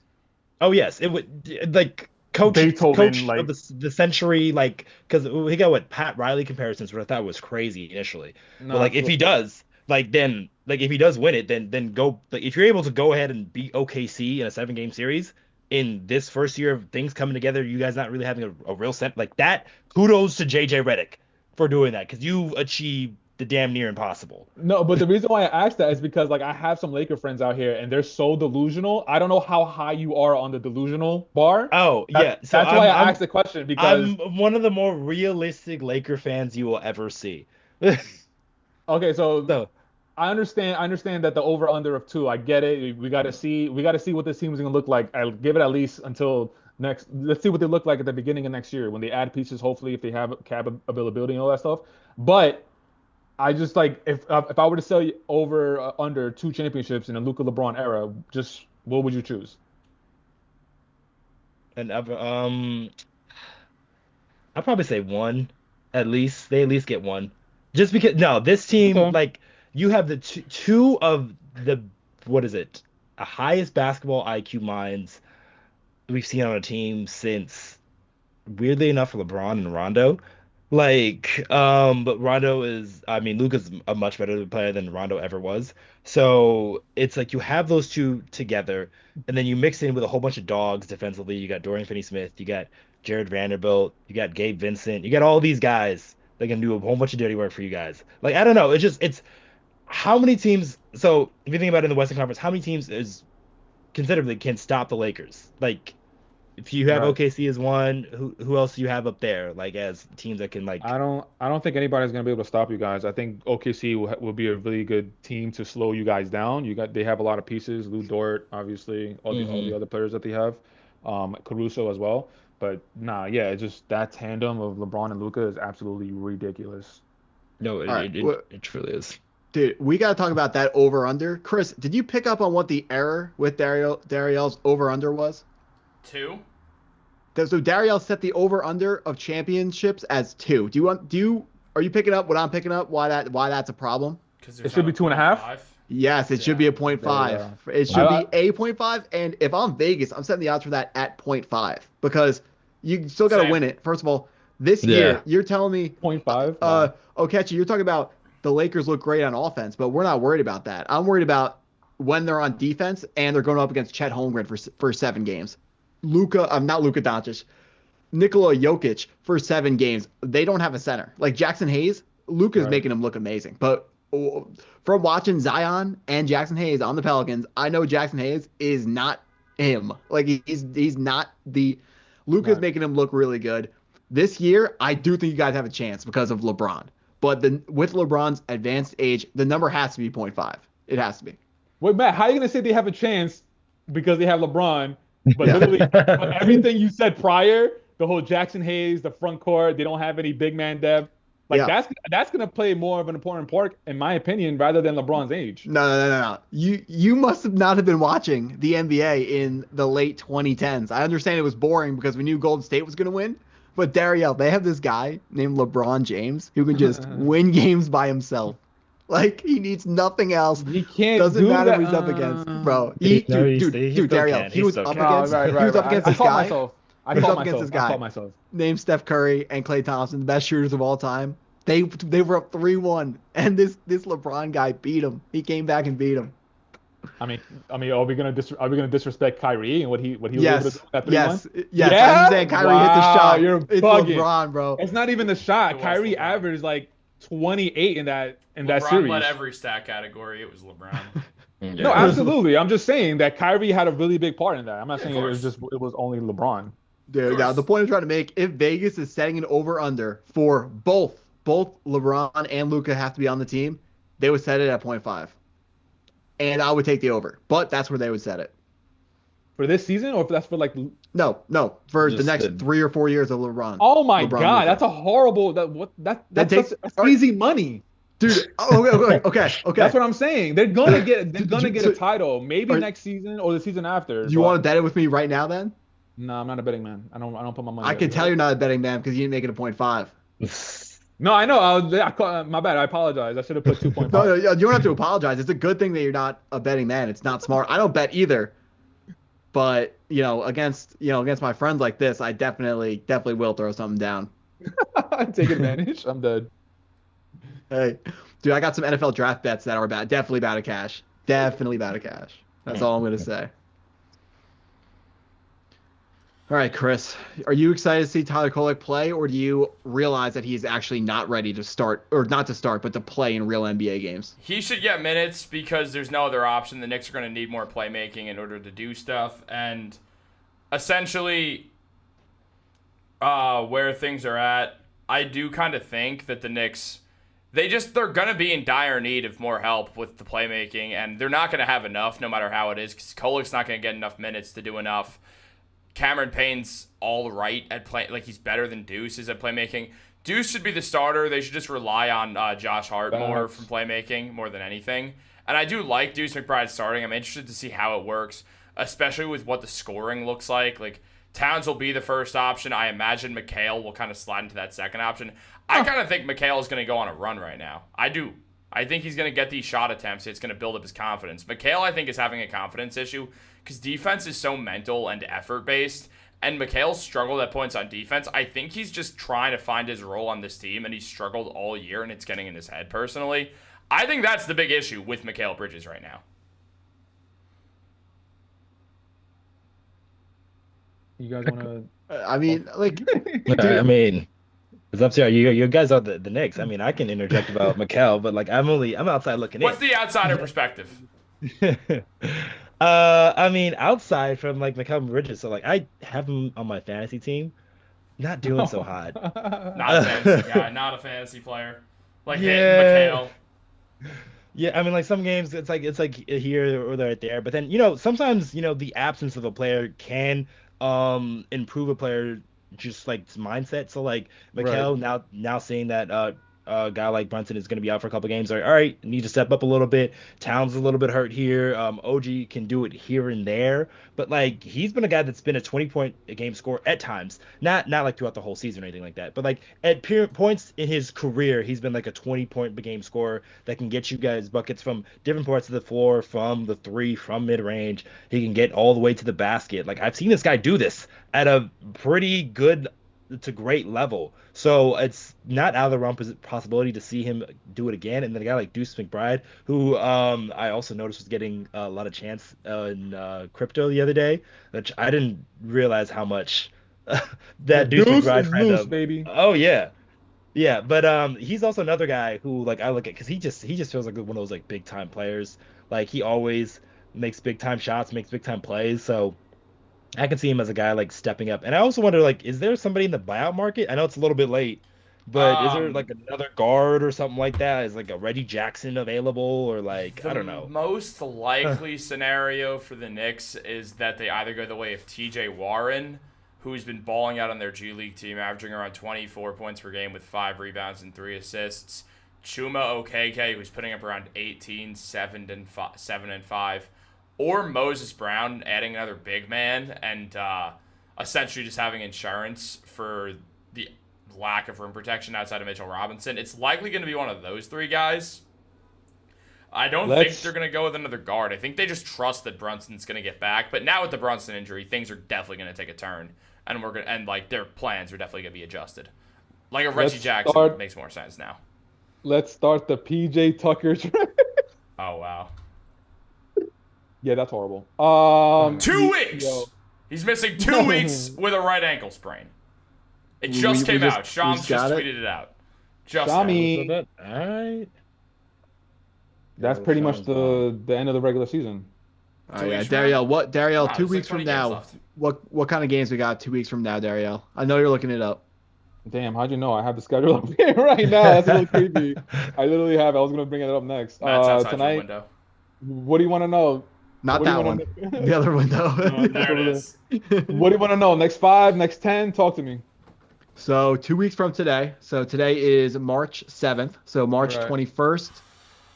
Oh yes, it would like coach like of the century, like because he got what Pat Riley comparisons, which I thought was crazy initially. But like if he does, if he does win it, then go. Like if you're able to go ahead and beat OKC in a 7-game series in this first year of things coming together, you guys not really having a real set like that. Kudos to JJ Redick for doing that because you've achieved the damn near impossible. No, but the reason why I asked that is because like I have some Laker friends out here and they're so delusional. I don't know how high you are on the delusional bar. Oh, yeah. So that's why I asked the question because I'm one of the more realistic Laker fans you will ever see. Okay, so I understand that the over under of 2, I get it. We got to see what this team is going to look like. I'll give it at least until next. Let's see what they look like at the beginning of next year when they add pieces, hopefully if they have cap availability and all that stuff. But I just like if I were to sell you over under 2 championships in the Luka LeBron era, just what would you choose? And I'd probably say 1 at least. They at least get 1. Just because this team like you have the two of the what is it? The highest basketball IQ minds we've seen on a team since weirdly enough LeBron and Rondo. But Rondo Luka's a much better player than Rondo ever was. So it's like you have those two together, and then you mix in with a whole bunch of dogs defensively. You got Dorian Finney-Smith, you got Jared Vanderbilt, you got Gabe Vincent, you got all these guys that can do a whole bunch of dirty work for you guys. Like I don't know, it's how many teams. So if you think about it in the Western Conference, how many teams is considerably can stop the Lakers? Like. If you have OKC as one, who else do you have up there? Like as teams that can like. I don't think anybody's gonna be able to stop you guys. I think OKC will be a really good team to slow you guys down. They have a lot of pieces. Lou Dort, obviously, all the other players that they have, Caruso as well. But it's just that tandem of LeBron and Luka is absolutely ridiculous. No, it truly is. Dude, we got to talk about that over under. Chris, did you pick up on what the error with Dariel's over under was? 2. So Dariel set the over under of championships as 2. Are you picking up what I'm picking up? Why that's a problem? It should be 2.5. Yes, it should be a 0.5. It should be a 0.5. And if I'm Vegas, I'm setting the odds for that at 0.5 because you still got to win it. First of all, this year you're telling me 0.5. Okechi, you're talking about the Lakers look great on offense, but we're not worried about that. I'm worried about when they're on defense and they're going up against Chet Holmgren for 7 games. Not Luka Doncic, Nikola Jokic for 7 games. They don't have a center. Like Jackson Hayes, Luka's making him look amazing. But from watching Zion and Jackson Hayes on the Pelicans, I know Jackson Hayes is not him. Like he's not the Luka's making him look really good. This year, I do think you guys have a chance because of LeBron. But with LeBron's advanced age, the number has to be 0.5. It has to be. Wait, Matt, how are you gonna say they have a chance because they have LeBron? But literally, everything you said prior, the whole Jackson Hayes, the front court. They don't have any big man depth. Like Yeah. that's gonna play more of an important part, in my opinion, rather than LeBron's age. No. You must have not have been watching the NBA in the late 2010s. I understand it was boring because we knew Golden State was going to win. But Dariel, they have this guy named LeBron James who can just win games by himself. Like, he needs nothing else. He can't Doesn't do matter that. who he's up against, bro. he Dude, Dariel, can. he was still up can. against Right. he was up against I this caught guy. myself. I He was caught up against myself. this I guy. caught myself. Named Steph Curry and Klay Thompson, the best shooters of all time. They were up 3-1, and this LeBron guy beat him. He came back and beat him. I mean, are we gonna disrespect Kyrie and what he was able to Yes, do at 3-1? yes. Yeah? I'm saying Kyrie hit the Wow, shot. you're It's bugging. LeBron, bro. It's not even the shot. It was Kyrie LeBron. averaged like 28 in that LeBron series. led every stat category. It was LeBron. No, absolutely. I'm just saying that Kyrie had a really big part in that. I'm not Of saying it course. was only LeBron. Dude, now course. the point I'm trying to make, if Vegas is setting an over-under for both LeBron and Luka have to be on the team, they would set it at 0.5. And I would take the over. But that's where they would set it. For this season, or if that's for like. No, for the Just next the- 3 or 4 years of LeBron. Oh my LeBron God, Luka. that's a horrible. That's takes- easy money. Dude, okay. That's what I'm saying. They're gonna get So- a title, maybe are- next season or the season after. Do you want to bet it with me right now then? No, I'm not a betting man. I don't put my money. I can tell you're not a betting man because you didn't make it a 0.5. No, I know. My bad. I apologize. I should have put 2.5. No, you don't have to apologize. It's a good thing that you're not a betting man. It's not smart. I don't bet either. But, against my friends like this, I definitely will throw something down. Take advantage. I'm dead. Hey, dude, I got some NFL draft bets that are definitely bad of cash. Definitely bad of cash. That's all I'm going to say. All right, Chris, are you excited to see Tyler Kolek play, or do you realize that he's actually not ready to start, or not to start, but to play in real NBA games? He should get minutes because there's no other option. The Knicks are going to need more playmaking in order to do stuff. And essentially, where things are at, I do kind of think that the Knicks, they're going to be in dire need of more help with the playmaking, and they're not going to have enough no matter how it is, because Kolek's not going to get enough minutes to do enough. Cameron Payne's all right at play, like he's better than Deuce is at playmaking. Deuce should be the starter. They should just rely on Josh Hart more from playmaking more than anything. And I do like Deuce McBride starting. I'm interested to see how it works, especially with what the scoring looks like. Like Towns will be the first option. I imagine Mikal will kind of slide into that second option. I kind of think Mikal is going to go on a run right now. I do. I think he's going to get these shot attempts. It's going to build up his confidence. Mikal, I think, is having a confidence issue because defense is so mental and effort-based, and Mikal struggled at points on defense. I think he's just trying to find his role on this team, and he's struggled all year, and it's getting in his head personally. I think that's the big issue with Mikal Bridges right now. You guys want to? I mean, like, I mean, it's up to you. You guys are the Knicks. I mean, I can interject about Mikal, but like I'm outside looking What's in. the outsider perspective? I mean, outside from like Mikal Bridges, so like I have him on my fantasy team, not doing so hot. Not a fantasy guy, not a fantasy player. Like Yeah. Mikal. Yeah, I mean, like some games, it's like here or there. But then sometimes the absence of a player can improve a player just like mindset. So like Mikal now seeing that a guy like Brunson is going to be out for a couple games, like all right, need to step up a little bit. Towns a little bit hurt here. OG can do it here and there, but like he's been a guy that's been a 20-point a game scorer at times, not like throughout the whole season or anything like that, but like at points in his career, he's been like a 20-point per game scorer that can get you guys buckets from different parts of the floor, from the three, from mid range. He can get all the way to the basket. Like I've seen this guy do this at a pretty good to great level. So it's not out of the realm possibility to see him do it again. And then a guy like Deuce McBride, who I also noticed was getting a lot of chance in crypto the other day, which I didn't realize how much that Deuce McBride friend loose, of. baby. Oh yeah. Yeah, but he's also another guy who like I look at because he just feels like one of those like big time players. Like he always makes big time shots, makes big time plays. So I can see him as a guy like stepping up. And I also wonder, like, is there somebody in the buyout market? I know it's a little bit late, but is there like another guard or something like that? Is like a Reggie Jackson available, or like I don't know. The most likely scenario for the Knicks is that they either go the way of TJ Warren, who's been balling out on their G League team, averaging around 24 points per game with 5 rebounds and 3 assists. Chuma Okeke, who's putting up around 18, 7 and 5. Or Moses Brown adding another big man and essentially just having insurance for the lack of rim protection outside of Mitchell Robinson. It's likely going to be one of those 3 guys. I don't think they're going to go with another guard. I think they just trust that Brunson's going to get back. But now with the Brunson injury, things are definitely going to take a turn, and like their plans are definitely going to be adjusted. Like a Reggie Jackson makes more sense now. Let's start the PJ Tucker trade. Oh wow. Yeah, that's horrible. 2 weeks. Yo. He's missing 2 weeks with a right ankle sprain. It just came out. Shams just tweeted it out. Shami. All right. That's pretty much the end of the regular season. Yeah, Dariel, 2 weeks from now, what kind of games we got 2 weeks from now, Dariel? I know you're looking it up. Damn, how'd you know? I have the schedule up here right now. That's a little creepy. I literally have it. I was gonna bring it up next. Tonight. Window. What do you want to know? Not that one. The other window. Oh, there it is. What do you want to know? Next 5, next 10? Talk to me. So 2 weeks from today. So today is March 7th. So March 21st.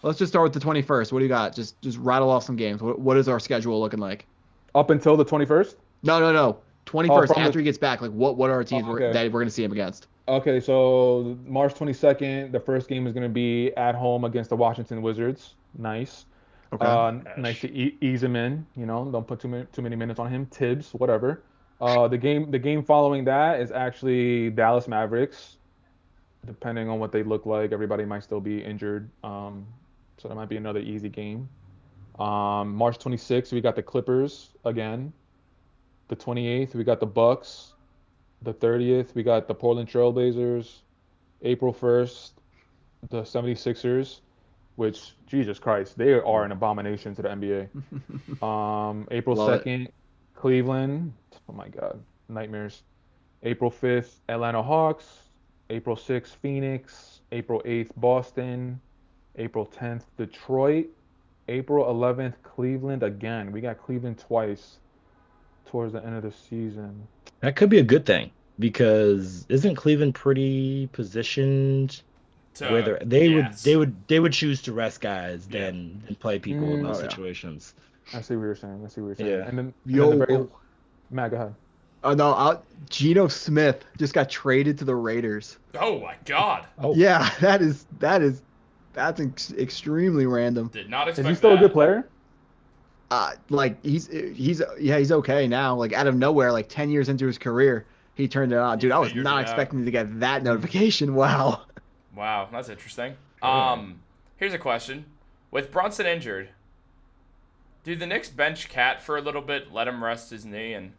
Let's just start with the 21st. What do you got? Just rattle off some games. What is our schedule looking like? Up until the 21st? No. 21st, after he gets back. Like, what are our teams that we're going to see him against? Okay, so March 22nd, the first game is going to be at home against the Washington Wizards. Nice. Okay. Nice to ease him in. Don't put too many minutes on him. Thibs, whatever. The game following that is actually Dallas Mavericks. Depending on what they look like, everybody might still be injured. So that might be another easy game. March 26th, we got the Clippers again. The 28th, we got the Bucks. The 30th, we got the Portland Trailblazers. April 1st, the 76ers, which, Jesus Christ, they are an abomination to the NBA. April 2nd, Cleveland. Oh, my God. Nightmares. April 5th, Atlanta Hawks. April 6th, Phoenix. April 8th, Boston. April 10th, Detroit. April 11th, Cleveland again. We got Cleveland twice towards the end of the season. That could be a good thing because isn't Cleveland pretty positioned where they would choose to rest guys than play people in those situations. I see what you're saying. Yeah. And then Matt, go ahead. Oh no, Geno Smith just got traded to the Raiders. Oh my God. Oh. Yeah, that's extremely random. Did not expect that. Is he still a good player? Like he's okay now. Like out of nowhere, like 10 years into his career, he turned it on. Dude, I was not expecting to get that notification. Wow. Wow, that's interesting. Here's a question: with Brunson injured, do the Knicks bench Cat for a little bit, let him rest his knee, and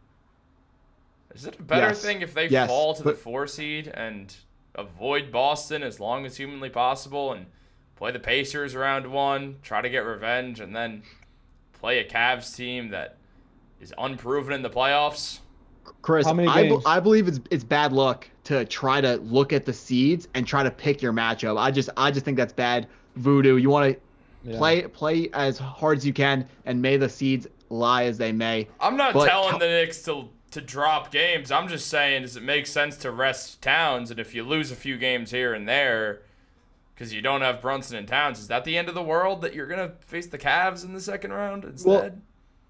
is it a better thing if they fall to the 4 seed and avoid Boston as long as humanly possible and play the Pacers round 1, try to get revenge, and then play a Cavs team that is unproven in the playoffs? Chris, I believe it's bad luck to try to look at the seeds and try to pick your matchup. I just think that's bad voodoo. You want to play as hard as you can, and may the seeds lie as they may. I'm not telling the Knicks to drop games. I'm just saying, does it make sense to rest Towns? And if you lose a few games here and there because you don't have Brunson and Towns, is that the end of the world that you're going to face the Cavs in the second round instead? Well,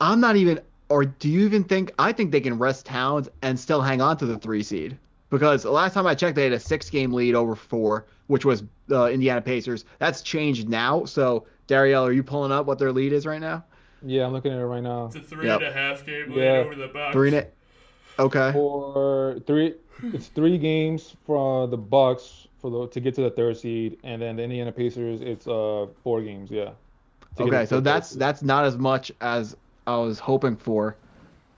I'm not even, or do you even think, I think they can rest Towns and still hang on to the 3 seed. Because the last time I checked, they had a 6-game lead over 4, which was Indiana Pacers. That's changed now. So, Dariel, are you pulling up what their lead is right now? Yeah, I'm looking at it right now. It's a 3.5 game lead over the Bucks. Okay. It's 3 games for the Bucks to get to the 3rd seed, and then the Indiana Pacers, it's 4 games. Yeah. Okay, so that's not as much as I was hoping for,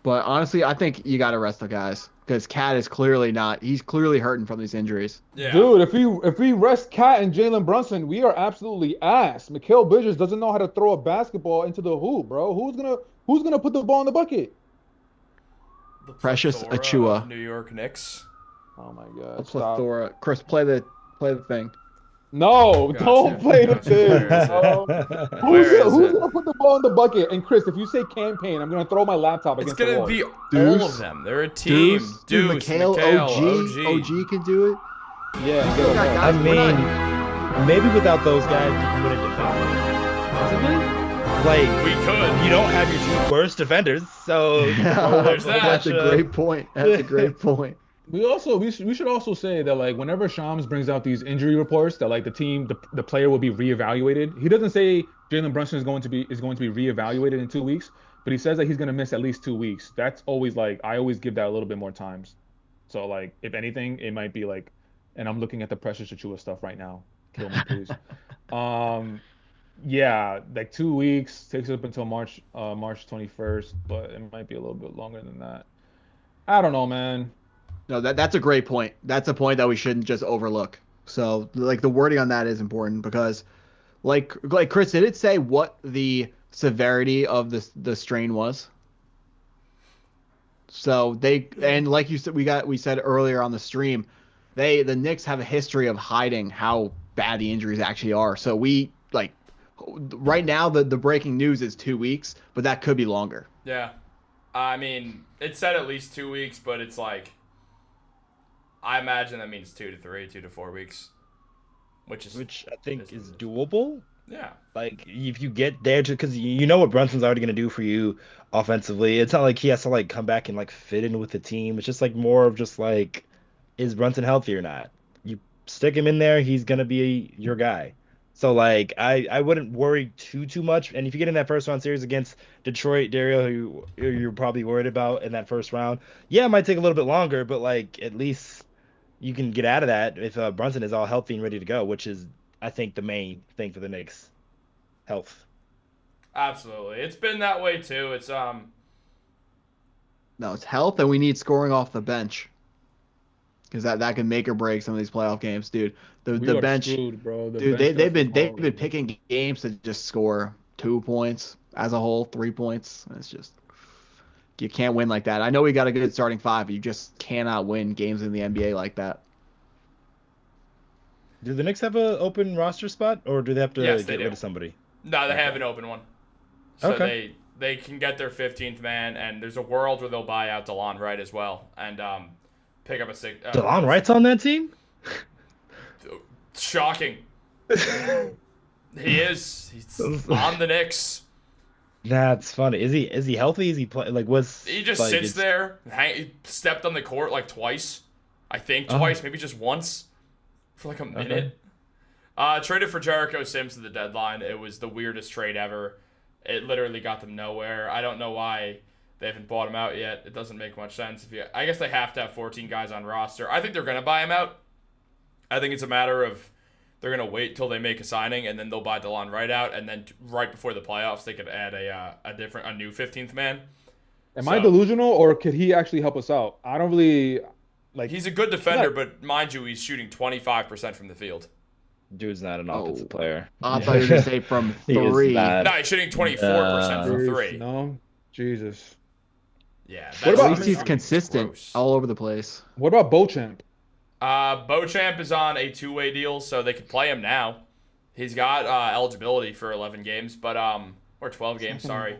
but honestly, I think you got to rest the guys because Cat is clearly not. He's clearly hurting from these injuries. Yeah. Dude, if we rest Cat and Jalen Brunson, we are absolutely ass. Mikal Bridges doesn't know how to throw a basketball into the hoop, bro. Who's gonna put the ball in the bucket? The Precious plethora Achua. of New York Knicks. Oh my God. A plethora. Chris, play the thing. No, Gotcha. don't play the Gotcha. Where Thibs. is it? No. Where is Who's it? gonna put the ball in the bucket? And Chris, if you say campaign, I'm gonna throw my laptop It's against the gonna wall. be all Deuce. of them. They're a team. Dude, Deuce, Mikal, Mikal, OG can do it. Yeah, We got go. guys- I we're not- mean, maybe without those guys, you can win a defense. Possibly. Like, We could. you don't have your two worst defenders, so There's that. That's a great point. That's a great point. We should also say that like whenever Shams brings out these injury reports that like the player will be reevaluated. He doesn't say Jalen Brunson is going to be reevaluated in 2 weeks, but he says that he's going to miss at least 2 weeks. That's always like I always give that a little bit more times. So like if anything, it might be like, and I'm looking at the Precious Achua stuff right now. Kill me, please. Yeah, like 2 weeks takes up until March 21st, but it might be a little bit longer than that. I don't know, man. No, that's a great point. That's a point that we shouldn't just overlook. So, like, the wording on that is important because, like Chris, did it say what the severity of the strain was? So and like you said, we said earlier on the stream, the Knicks have a history of hiding how bad the injuries actually are. So right now the breaking news is 2 weeks, but that could be longer. Yeah. I mean, it said at least 2 weeks, but it's like, I imagine that means 2 to 4 weeks, which I think is doable. Yeah. Like if you get there, because you know what Brunson's already gonna do for you offensively. It's not like he has to like come back and like fit in with the team. It's just like more of just like, is Brunson healthy or not? You stick him in there, he's gonna be your guy. So like I wouldn't worry too much. And if you get in that first round series against Detroit, Dariel, who you're probably worried about in that first round, yeah, it might take a little bit longer, but like at least you can get out of that if Brunson is all healthy and ready to go, which is I think the main thing for the Knicks. Health. Absolutely. It's been that way too. It's No, it's health, and we need scoring off the bench. Because that can make or break some of these playoff games, dude. The We are bench, screwed, bro. The dude. bench They've stuff been is horrible. picking games to just score 2 points as a whole, 3 points. It's just you can't win like that. I know we got a good starting five, but you just cannot win games in the NBA like that. Do the Knicks have an open roster spot, or do they have to Yes, they get do. rid of somebody? No, they have an open one. So Okay. they can get their 15th man, and there's a world where they'll buy out DeLon Wright as well, and pick up a six. DeLon Wright's on that team? Shocking. He is. He's on the Knicks. That's funny. Is he healthy? Is he play like was He just like, sits it's- there. He stepped on the court like twice. I think Oh. twice, maybe just once, for like a minute. Traded for Jericho Sims at the deadline. It was the weirdest trade ever. It literally got them nowhere. I don't know why they haven't bought him out yet. It doesn't make much sense. I guess they have to have 14 guys on roster. I think they're gonna buy him out. I think it's a matter of they're gonna wait till they make a signing and then they'll buy DeLon Wright out, and then right before the playoffs they could add a new 15th man. Am I delusional, or could he actually help us out? I don't really like. He's a good defender, but mind you, he's shooting 25% from the field. Dude's not an offensive player. I thought you were gonna say from He is 3. not. No, he's shooting 24% from three. No, Jesus. Yeah. What that's- about- At least he's consistent Gross. all over the place. What about Beauchamp? Beauchamp is on a two-way deal, so they could play him now. He's got eligibility for 11 games, but or 12 games, sorry.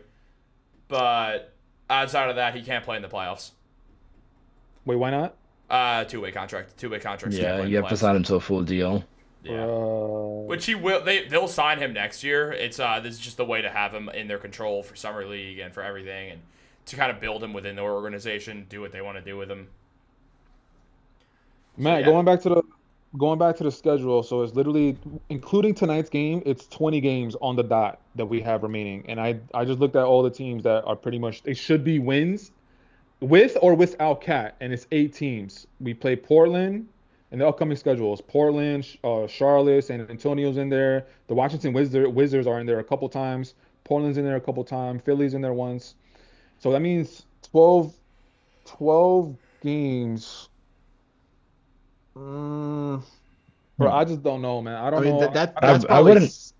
But outside of that, he can't play in the playoffs. Wait, why not? Two-way contract. Two-way contracts. can't Yeah, play in you the have to playoffs. sign him to a full deal. Yeah. Which he will. They'll sign him next year. It's this is just the way to have him in their control for summer league and for everything, and to kind of build him within their organization, do what they want to do with him. Matt, yeah. going back to the schedule, so it's literally including tonight's game, it's 20 games on the dot that we have remaining. And I just looked at all the teams that are pretty much they should be wins with or without Cat, and it's 8 teams. We play Portland in the upcoming schedules. Portland, Charlotte, San Antonio's in there. The Washington Wizards are in there a couple times. Portland's in there a couple times. Philly's in there once. So that means 12 games. Bro, I just don't know, man. I don't know. That's I probably wouldn't.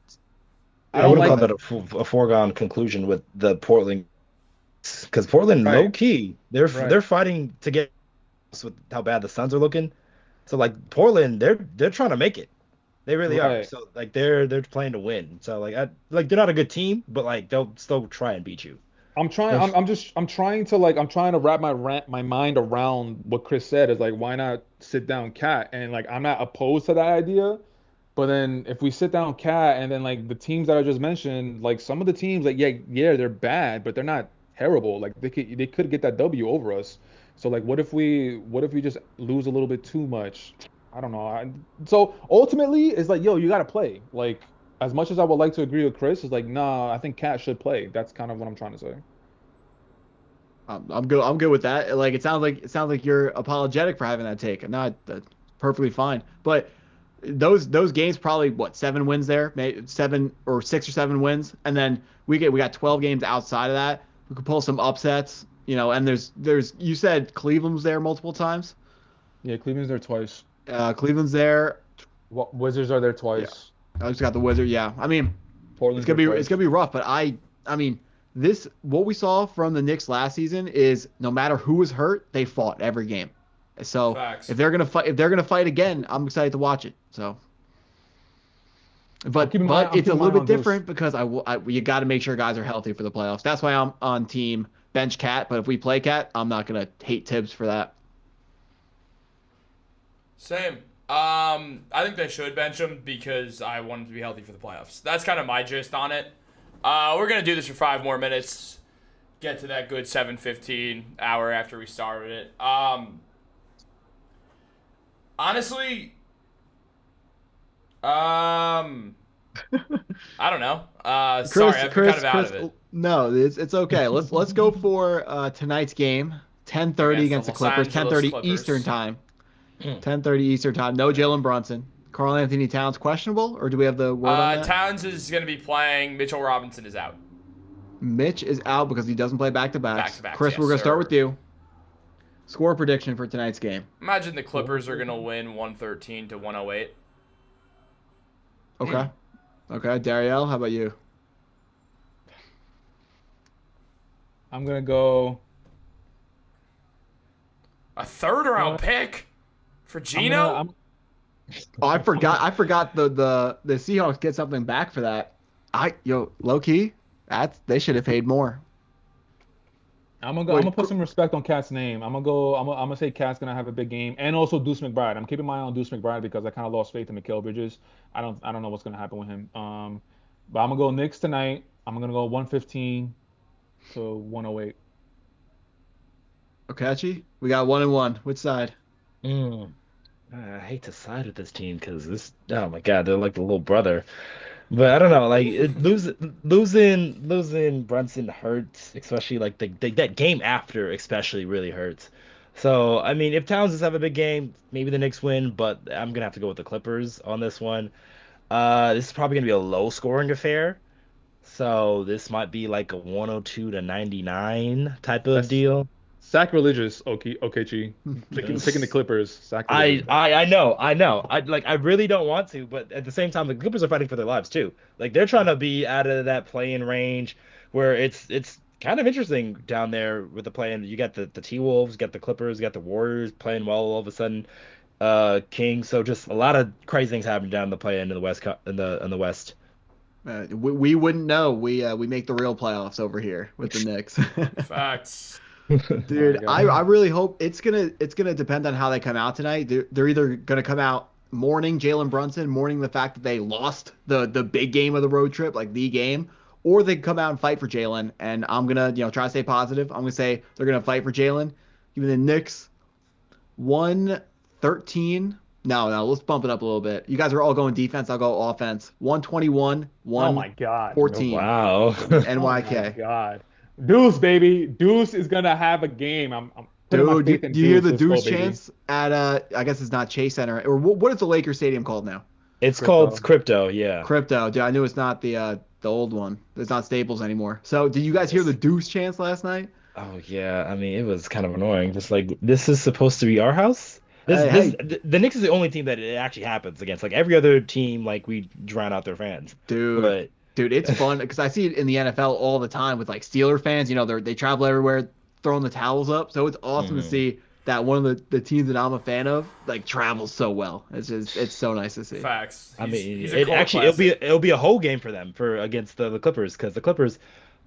I don't wouldn't like call that a foregone conclusion with the Portland, because Portland, Right. low key, they're Right. fighting to get with how bad the Suns are looking. So like Portland, they're trying to make it. They really are. Right. So like they're playing to win. So like they're not a good team, but like they'll still try and beat you. I'm trying. That's- I'm trying to wrap my mind around what Chris said. Is like, why not sit down Cat? And like, I'm not opposed to that idea. But then if we sit down Cat and then like the teams that I just mentioned, like some of the teams, like yeah, they're bad, but they're not terrible. Like they could get that W over us. So like, what if we just lose a little bit too much? I don't know. So ultimately, it's like, yo, you gotta play. Like, as much as I would like to agree with Chris, it's like, nah, I think Cat should play. That's kind of what I'm trying to say. I'm good. I'm good with that. Like it sounds like you're apologetic for having that take. No, that's perfectly fine. But those games probably what 7 wins there, maybe 6 or 7 wins, and then we got 12 games outside of that. We could pull some upsets, And there's you said Cleveland was there multiple times. Yeah, Cleveland's there twice. Cleveland's there. Wizards are there twice. I just got the Wizard. Yeah, I mean Portland's it's gonna there be twice. it's gonna be rough. But I mean this what we saw from the Knicks last season is no matter who was hurt, they fought every game. So Facts. if they're gonna fight again, I'm excited to watch it. So, but keep in mind- but I'm it's a keeping little mine bit on Deuce. different because you got to make sure guys are healthy for the playoffs. That's why I'm on team bench Cat. But if we play Cat, I'm not gonna hate Thibs for that. Same. I think they should bench him because I want him to be healthy for the playoffs. That's kind of my gist on it. We're gonna do this for 5 more minutes. Get to that good 7:15 hour after we started it. Honestly, I don't know. Sorry, I've been kind of out of it. No, it's okay. Let's go for tonight's game. 10:30 against the Los Clippers. Angeles 10:30 Clippers. Eastern time. 10:30 Eastern time. No Jalen Brunson. Karl Anthony Towns questionable, or do we have the word on that? Towns is going to be playing. Mitchell Robinson is out. Mitch is out because he doesn't play back-to-backs. Back-to-backs, Chris, yes, we're gonna start sir. with you. Score prediction for tonight's game. Imagine the Clippers are going to win 113 to 108. Okay. Okay, Dariel, how about you? I'm gonna go. A third round pick for Gino? Oh, I forgot the Seahawks get something back for that. Low key, they should have paid more. I'm gonna put some respect on Cat's name. I'm gonna say Cat's gonna have a big game, and also Deuce McBride. I'm keeping my eye on Deuce McBride because I kind of lost faith in Mikal Bridges. I don't know what's gonna happen with him. But I'm gonna go Knicks tonight. I'm gonna go 115 to 108. Okechi, we got 1-1. Which side? I hate to side with this team because oh my God, they're like the little brother. But I don't know, like losing Brunson hurts, especially like that game after, especially really hurts. So I mean, if Towns does have a big game, maybe the Knicks win, but I'm gonna have to go with the Clippers on this one. This is probably gonna be a low scoring affair, so this might be like a 102 to 99 type of deal. Sacrilegious, Okechi. Taking the Clippers. Sacrilegious. I know. I really don't want to, but at the same time, the Clippers are fighting for their lives too. Like they're trying to be out of that play-in range, where it's kind of interesting down there with the play-in. You got the T-Wolves, you got the Clippers, you got the Warriors playing well all of a sudden. Kings. So just a lot of crazy things happening down the play-in in the West in the West. We wouldn't know. We make the real playoffs over here with the Knicks. Facts. Dude, I really hope it's gonna depend on how they come out tonight. They're either gonna come out mourning Jalen Brunson, mourning the fact that they lost the big game of the road trip, like the game, or they come out and fight for Jalen. And I'm gonna try to stay positive. I'm gonna say they're gonna fight for Jalen. Even the Knicks 113. No, let's bump it up a little bit. You guys are all going defense. I'll go offense. 121, 114. Oh my God. Wow. NYK. Oh my God. Deuce, baby. Deuce is gonna have a game. I'm putting my Dude, faith in do you hear the Let's go, Deuce baby. chants at I guess it's not Chase Center, or what is the Lakers Stadium called now? It's Crypto. called Crypto, yeah. Crypto. Dude, I knew it's not the old one. It's not Staples anymore. So, did you guys hear the Deuce chants last night? Oh yeah, I mean it was kind of annoying. Just like this is supposed to be our house. Hey. The Knicks is the only team that it actually happens against. Like every other team, like we drown out their fans. Dude, it's fun because I see it in the NFL all the time with like Steeler fans. They travel everywhere throwing the towels up. So it's awesome to see that one of the teams that I'm a fan of like travels so well. It's so nice to see. Facts. I mean, He's a it cult actually classic. it'll be a whole game for them against the Clippers because the Clippers,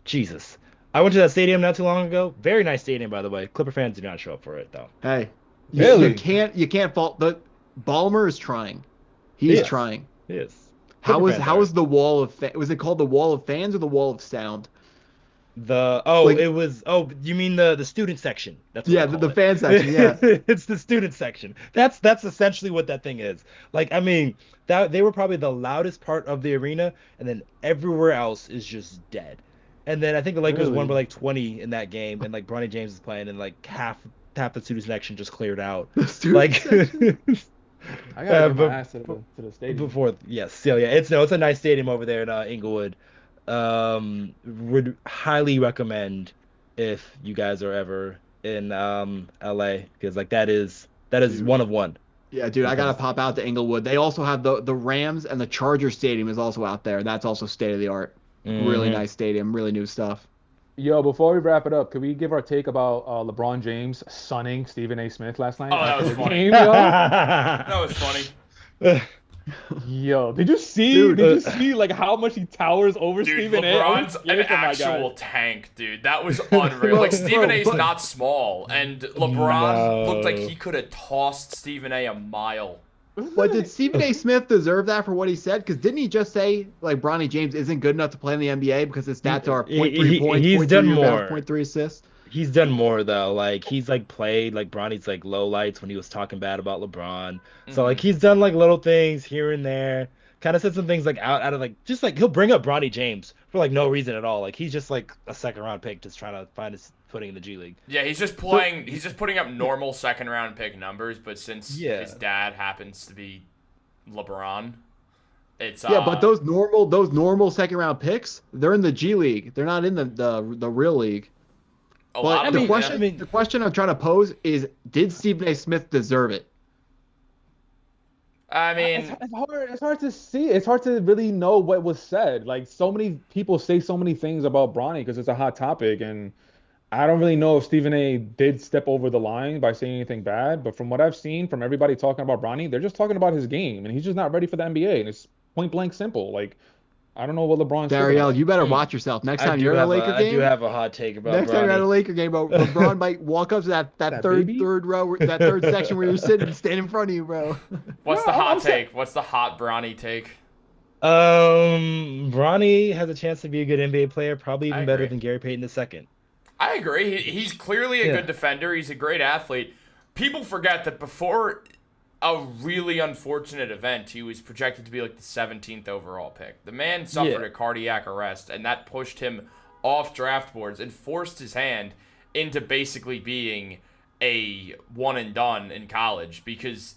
Jesus. I went to that stadium not too long ago. Very nice stadium, by the way. Clipper fans do not show up for it though. Hey, Really? you can't fault the Ballmer is trying. He's trying. It is. How Clipper fans are. was the wall of was it called the wall of fans or the wall of sound? It was you mean the student section? That's what Yeah, they call the it. fan section. Yeah. It's the student section. That's essentially what that thing is. Like I mean, that they were probably the loudest part of the arena, and then everywhere else is just dead. And then I think the Lakers won by like 20 in that game, and like Bronny James is playing, and like half the student section just cleared out. The student Like I gotta get but- my ass to the stadium. before, yes, so yeah, it's a nice stadium over there in Inglewood. Would highly recommend if you guys are ever in LA because like that is one of one. Yeah, dude, I gotta pop out to Inglewood. They also have the Rams and the Charger Stadium is also out there. That's also state of the art. Really nice stadium, really new stuff. Yo, before we wrap it up, could we give our take about LeBron James sunning Stephen A. Smith last night? Oh, that after was the funny. game, yo? That was funny. Yo, did you see? Dude, did you see like how much he towers over Dude, Stephen A? LeBron's an actual tank, dude. That was unreal. Like, Stephen A's not small, and LeBron looked like he could have tossed Stephen A a mile. But did Stephen A. Smith deserve that for what he said? Because didn't he just say like Bronny James isn't good enough to play in the NBA because his stats are 0.3 points, he's 0.3 done rebounds, more. 0.3 assists? He's done more though. Like he's like played like Bronny's like low lights when he was talking bad about LeBron. So like he's done like little things here and there. Kind of said some things like out of like just like he'll bring up Bronny James for like no reason at all. Like he's just like a second round pick just trying to find his footing in the G League. Yeah, he's just playing. He's just putting up normal second round pick numbers. But since his dad happens to be LeBron, it's Yeah, but those normal second round picks, they're in the G League. They're not in the real league. But the question I'm trying to pose is, did Stephen A. Smith deserve it? I mean, it's hard to see. It's hard to really know what was said. Like so many people say so many things about Bronny because it's a hot topic, and I don't really know if Stephen A. did step over the line by saying anything bad. But from what I've seen from everybody talking about Bronny, they're just talking about his game, and he's just not ready for the NBA. And it's point blank simple. Like I don't know what LeBron's. Dariel, you better watch yourself. Next time you're at a Laker game. I do have a hot take about Next Bronny. time you're at a Laker game, LeBron might walk up to that third row, that third section where you're sitting and stand in front of you, bro. what's the hot take? What's the hot Bronny take? Bronny has a chance to be a good NBA player, probably even better than Gary Payton II. I agree. He's clearly a good defender. He's a great athlete. People forget that before a really unfortunate event, he was projected to be like the 17th overall pick. The man suffered a cardiac arrest, and that pushed him off draft boards and forced his hand into basically being a one and done in college because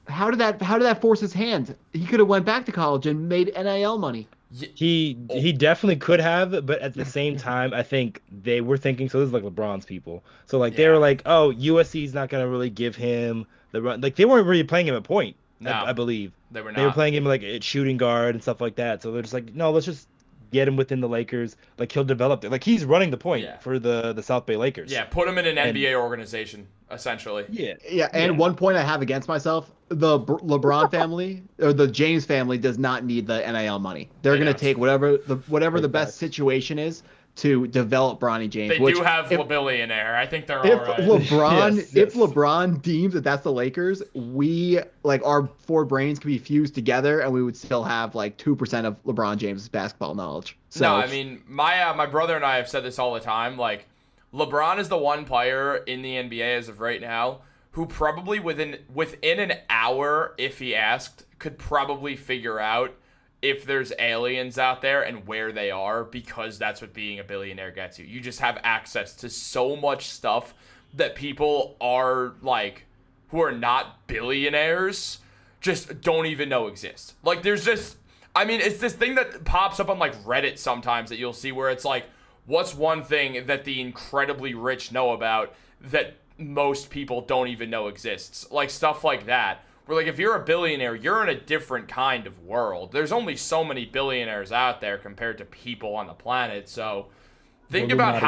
how did that force his hand? He could have went back to college and made NIL money. He definitely could have, but at the same time, I think they were thinking. So this is like LeBron's people. So like they were like, oh, USC's not gonna really give him the run. Like they weren't really playing him at point. No, I believe they were not. They were playing him like at shooting guard and stuff like that. So they're just like, no, let's just get him within the Lakers. Like he'll develop it. Like he's running the point for the South Bay Lakers. Yeah, put him in an NBA organization essentially. Yeah. And one point I have against myself: the LeBron family or the James family does not need the NIL money. They're gonna take whatever the best situation is to develop Bronny James. They do have a billionaire. I think they're all right. If LeBron deems that that's the Lakers, we like our four brains can be fused together, and we would still have like 2% of LeBron James' basketball knowledge. So, no, I mean my brother and I have said this all the time. Like LeBron is the one player in the NBA as of right now who probably within an hour, if he asked, could probably figure out if there's aliens out there and where they are, because that's what being a billionaire gets you. You just have access to so much stuff that people are like, who are not billionaires, just don't even know exists. Like there's just, I mean, it's this thing that pops up on like Reddit sometimes that you'll see where it's like, what's one thing that the incredibly rich know about that most people don't even know exists? Like stuff like that. Where like if you're a billionaire, you're in a different kind of world. There's only so many billionaires out there compared to people on the planet. So Think The about Illuminati.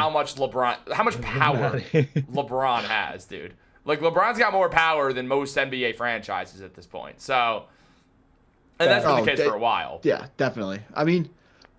how much power LeBron has, dude. Like, LeBron's got more power than most NBA franchises at this point. So, and that's been the case for a while. Yeah, definitely. I mean,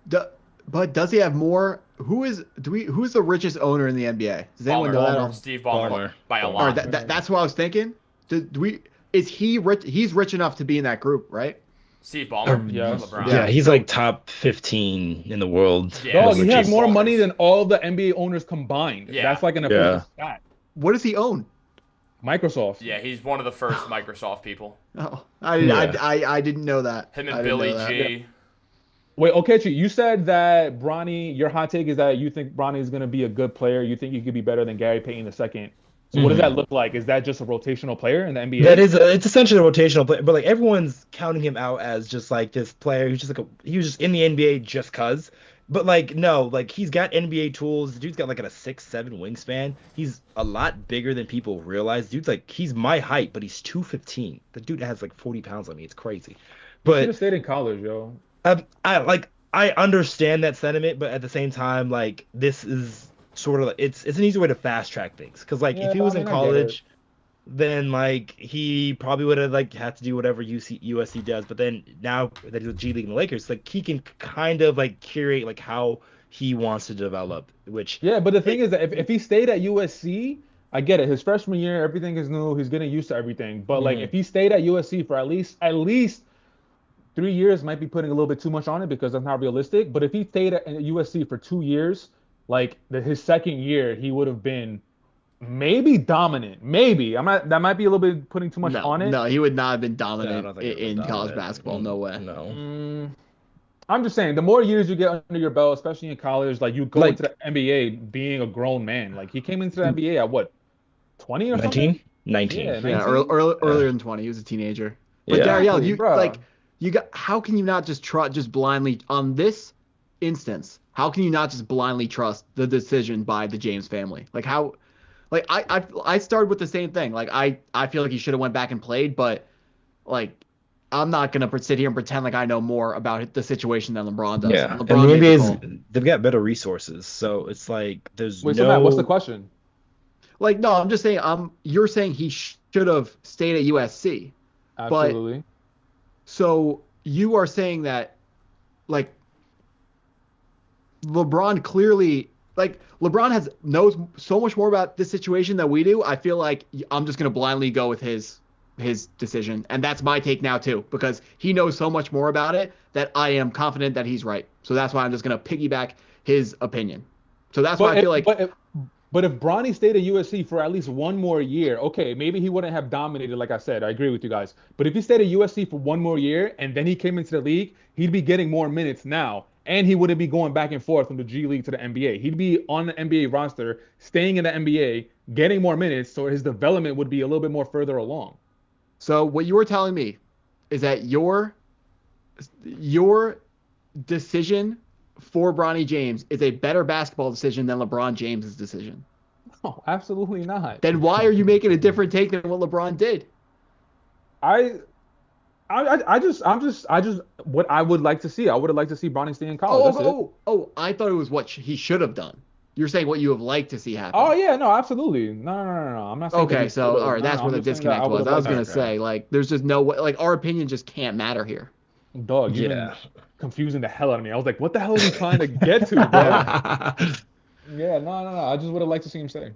but does he have more? Who's the richest owner in the NBA? Does anyone know that? Steve Ballmer. By a Ballmer. lot. That's what I was thinking. Is he rich? He's rich enough to be in that group, right? Steve Ballmer. Yes. LeBron. Yeah, he's like top 15 in the world. Yeah. Dog, he has more Ballers. money than all the NBA owners combined. Yeah. That's like an official stat. What does he own? Microsoft. Yeah, he's one of the first Microsoft people. Oh, Yeah. I didn't know that. Him I and didn't Billy know that. G. Wait, Okechi, you said that Bronny, your hot take is that you think Bronny is going to be a good player. You think he could be better than Gary Payton II. So what does that look like? Is that just a rotational player in the NBA? It's essentially a rotational player, but like everyone's counting him out as just like this player who's just like he was just in the NBA just cause. But like no, like he's got NBA tools. The dude's got like a 6'7" wingspan. He's a lot bigger than people realize. Dude's like he's my height, but he's 215. The dude has like 40 pounds on me. It's crazy. He should But have stayed in college, yo. I understand that sentiment, but at the same time, like this is sort of it's an easy way to fast track things. Because like Yeah, if he was I in mean, I get college, then like he probably would have like had to do whatever USC does. But then now that he's with G League and the Lakers, like he can kind of like curate like how he wants to develop. Which Yeah, but the thing is that if he stayed at USC, I get it. His freshman year, everything is new. He's getting used to everything. But like if he stayed at USC for at least 3 years, might be putting a little bit too much on it because that's not realistic. But if he stayed at USC for 2 years, like his second year, he would have been maybe dominant. Maybe that might be a little bit putting too much on it. No, he would not have been Yeah, I dominant don't think he in was college dominant. basketball. No way. No. I'm just saying, the more years you get under your belt, especially in college, like you go Like- into the NBA being a grown man. Like he came into the NBA at what, 20 or something? 19? 19. Yeah, Yeah, 19? earlier than 20. He was a teenager. But Yeah. Dariel, Exactly, bruh. you got. How can you not just blindly on this instance? How can you not just blindly trust the decision by the James family? Like how, like I started with the same thing. Like I feel like he should have went back and played, but like I'm not gonna sit here and pretend like I know more about the situation than LeBron does. Yeah. LeBron And the made the NBA's call. they've got better resources, so it's like there's Wait, no. so Matt, what's the question? Like no, I'm just saying. You're saying he should have stayed at USC. Absolutely. So you are saying that, like, LeBron clearly, like, LeBron knows so much more about this situation than we do. I feel like I'm just gonna blindly go with his decision, and that's my take now too, because he knows so much more about it that I am confident that he's right. So that's why I'm just gonna piggyback his opinion. So that's why I feel like. But if Bronny stayed at USC for at least one more year, okay, maybe he wouldn't have dominated, like I said. I agree with you guys. But if he stayed at USC for one more year and then he came into the league, he'd be getting more minutes now. And he wouldn't be going back and forth from the G League to the NBA. He'd be on the NBA roster, staying in the NBA, getting more minutes, so his development would be a little bit more further along. So what you were telling me is that your decision for Bronny James is a better basketball decision than LeBron James's decision. No, absolutely not. Then why are you making a different take than what LeBron did? I just what I would like to see. I would have liked to see Bronny stay in college. That's it. I thought it was what he should have done. You're saying what you have liked to see happen. Oh yeah, no, absolutely. No. I'm not saying. that Okay, he so should've. all right, that's No, where the I'm just saying that disconnect was. would've I was liked gonna that. say like, there's just no way. Like our opinion just can't matter here. Dog, you've Yeah. been confusing the hell out of me. I was like, what the hell is he trying to get to, bro? Yeah, no. I just would have liked to see him stay.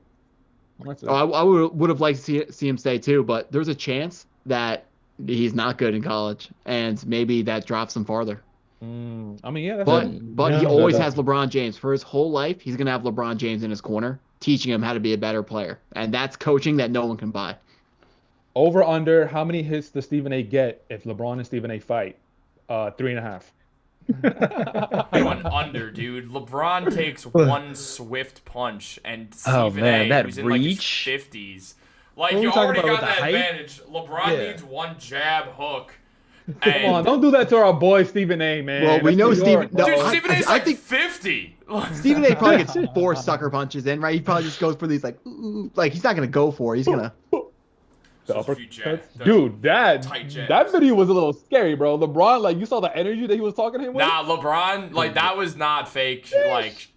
That's it. I would have liked to see him stay too, but there's a chance that he's not good in college, and maybe that drops him farther. I mean, yeah, that's But it. he Yeah, always that- has LeBron James. For his whole life, he's gonna have LeBron James in his corner, teaching him how to be a better player, and that's coaching that no one can buy. Over under, how many hits does Stephen A get if LeBron and Stephen A fight? 3.5. I went under, dude. LeBron takes one swift punch, and Oh, Stephen man, A, that who's in like his reach. 50s. Like, What are you we talking already about got with the that height? advantage. LeBron Yeah. needs one jab hook. Come And, on, don't do that to our boy Stephen A, man. Well, we That's know New Stephen- York, no, bro. dude, I- Stephen A's I like think- 50. Stephen A probably gets 4 sucker punches in, right? He probably just goes for these like, ooh, like he's not gonna go for it. He's gonna. The Just a few jabs. uppercuts. Dude, Tight jabs. that video was a little scary, bro. LeBron, like, you saw the energy that he was talking to him with? Nah, LeBron, like, that was not fake, like,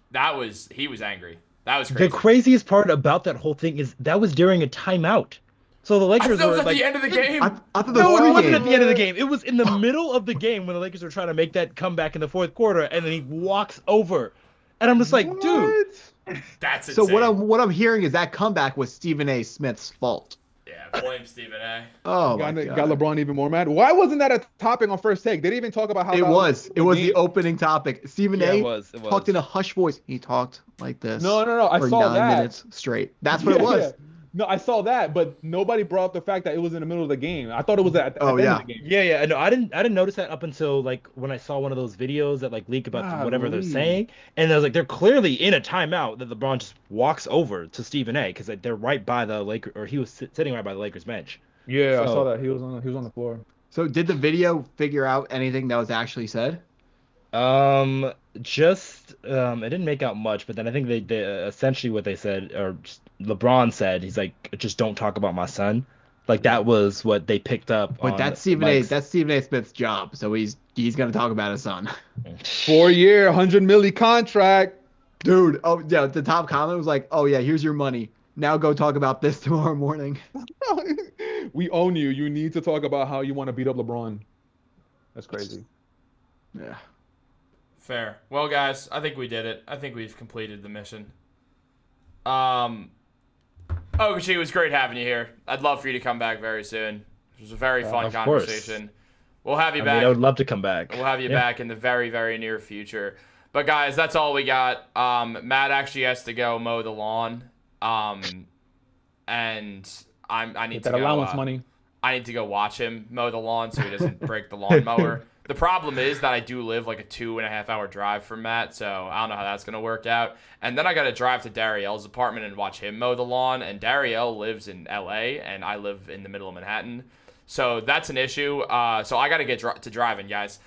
he was angry. That was The crazy. craziest part about that whole thing is that was during a timeout. So the I Lakers thought it were was at like, the end of the game. I thought the no, it wasn't pregame. at the end of the game. It was in the middle of the game when the Lakers were trying to make that comeback in the fourth quarter, and then he walks over, and I'm just like, dude. That's So insane. what I'm hearing is that comeback was Stephen A. Smith's fault. Yeah, blame Stephen A. Oh got, my got God. LeBron even more mad. Why wasn't that a topic on First Take? They didn't even talk about how It that was the game. opening topic. Stephen Yeah, A. it was. talked in a hush voice. He talked like this. No. I for saw 9 that. minutes straight. That's what it was. Yeah. No, I saw that, but nobody brought up the fact that it was in the middle of the game. I thought it was at the end of the game. Yeah. No, I didn't notice that up until like when I saw one of those videos that like leak about whatever they're Golly. saying, and I was like, they're clearly in a timeout that LeBron just walks over to Stephen A. because like, they're right by the Lakers, or he was sitting right by the Lakers bench. Yeah, I So- saw that. He was on the floor. So did the video figure out anything that was actually said? Just it didn't make out much, but then I think they essentially what they said, or just LeBron said, he's like, just don't talk about my son. Like that was what they picked up. But on that's Stephen A. Mike's- That's Stephen A. Smith's job. So he's gonna talk about his son. 4-year, $100 million contract. Dude, oh yeah, the top comment was like, oh yeah, here's your money. Now go talk about this tomorrow morning. We own you. You need to talk about how you want to beat up LeBron. That's crazy. Yeah. Fair. Well, guys, I think we did it. I think we've completed the mission. Okechi, it was great having you here. I'd love for you to come back very soon. It was a very fun of course. conversation. We'll have you I back. mean, I would love to come back. We'll have you Yeah. back in the very, very near future. But guys, that's all we got. Matt actually has to go mow the lawn. And I need Get to that go. allowance money. I need to go watch him mow the lawn so he doesn't break the lawnmower. The problem is that I do live like a 2.5 hour drive from Matt, so I don't know how that's gonna work out. And then I gotta drive to Dariel's apartment and watch him mow the lawn. And Dariel lives in LA, and I live in the middle of Manhattan, so that's an issue. So I gotta get to driving, guys.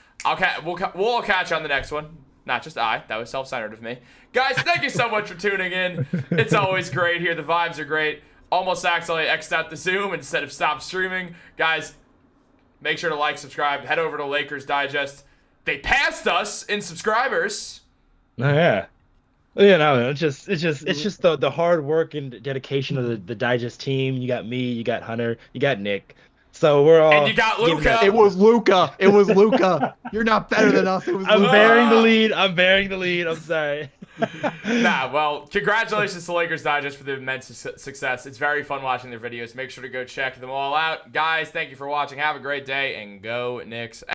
We'll all catch you on the next one. Not just I. That was self-centered of me. Guys, thank you so much for tuning in. It's always great here. The vibes are great. Almost accidentally X'd out the Zoom instead of stop streaming. Guys, make sure to like, subscribe. Head over to Lakers Digest. They passed us in subscribers. Oh, yeah. You know, it's just the hard work and dedication of the Digest team. You got me, you got Hunter, you got Nick. So we're all. And you got giving Luka. that- It was Luca. It was Luca. You're not better than us. It was I'm Luka. bearing the lead. I'm sorry. Nah, well, congratulations to Lakers Digest for the immense success. It's very fun watching their videos. Make sure to go check them all out. Guys, thank you for watching. Have a great day, and go Knicks.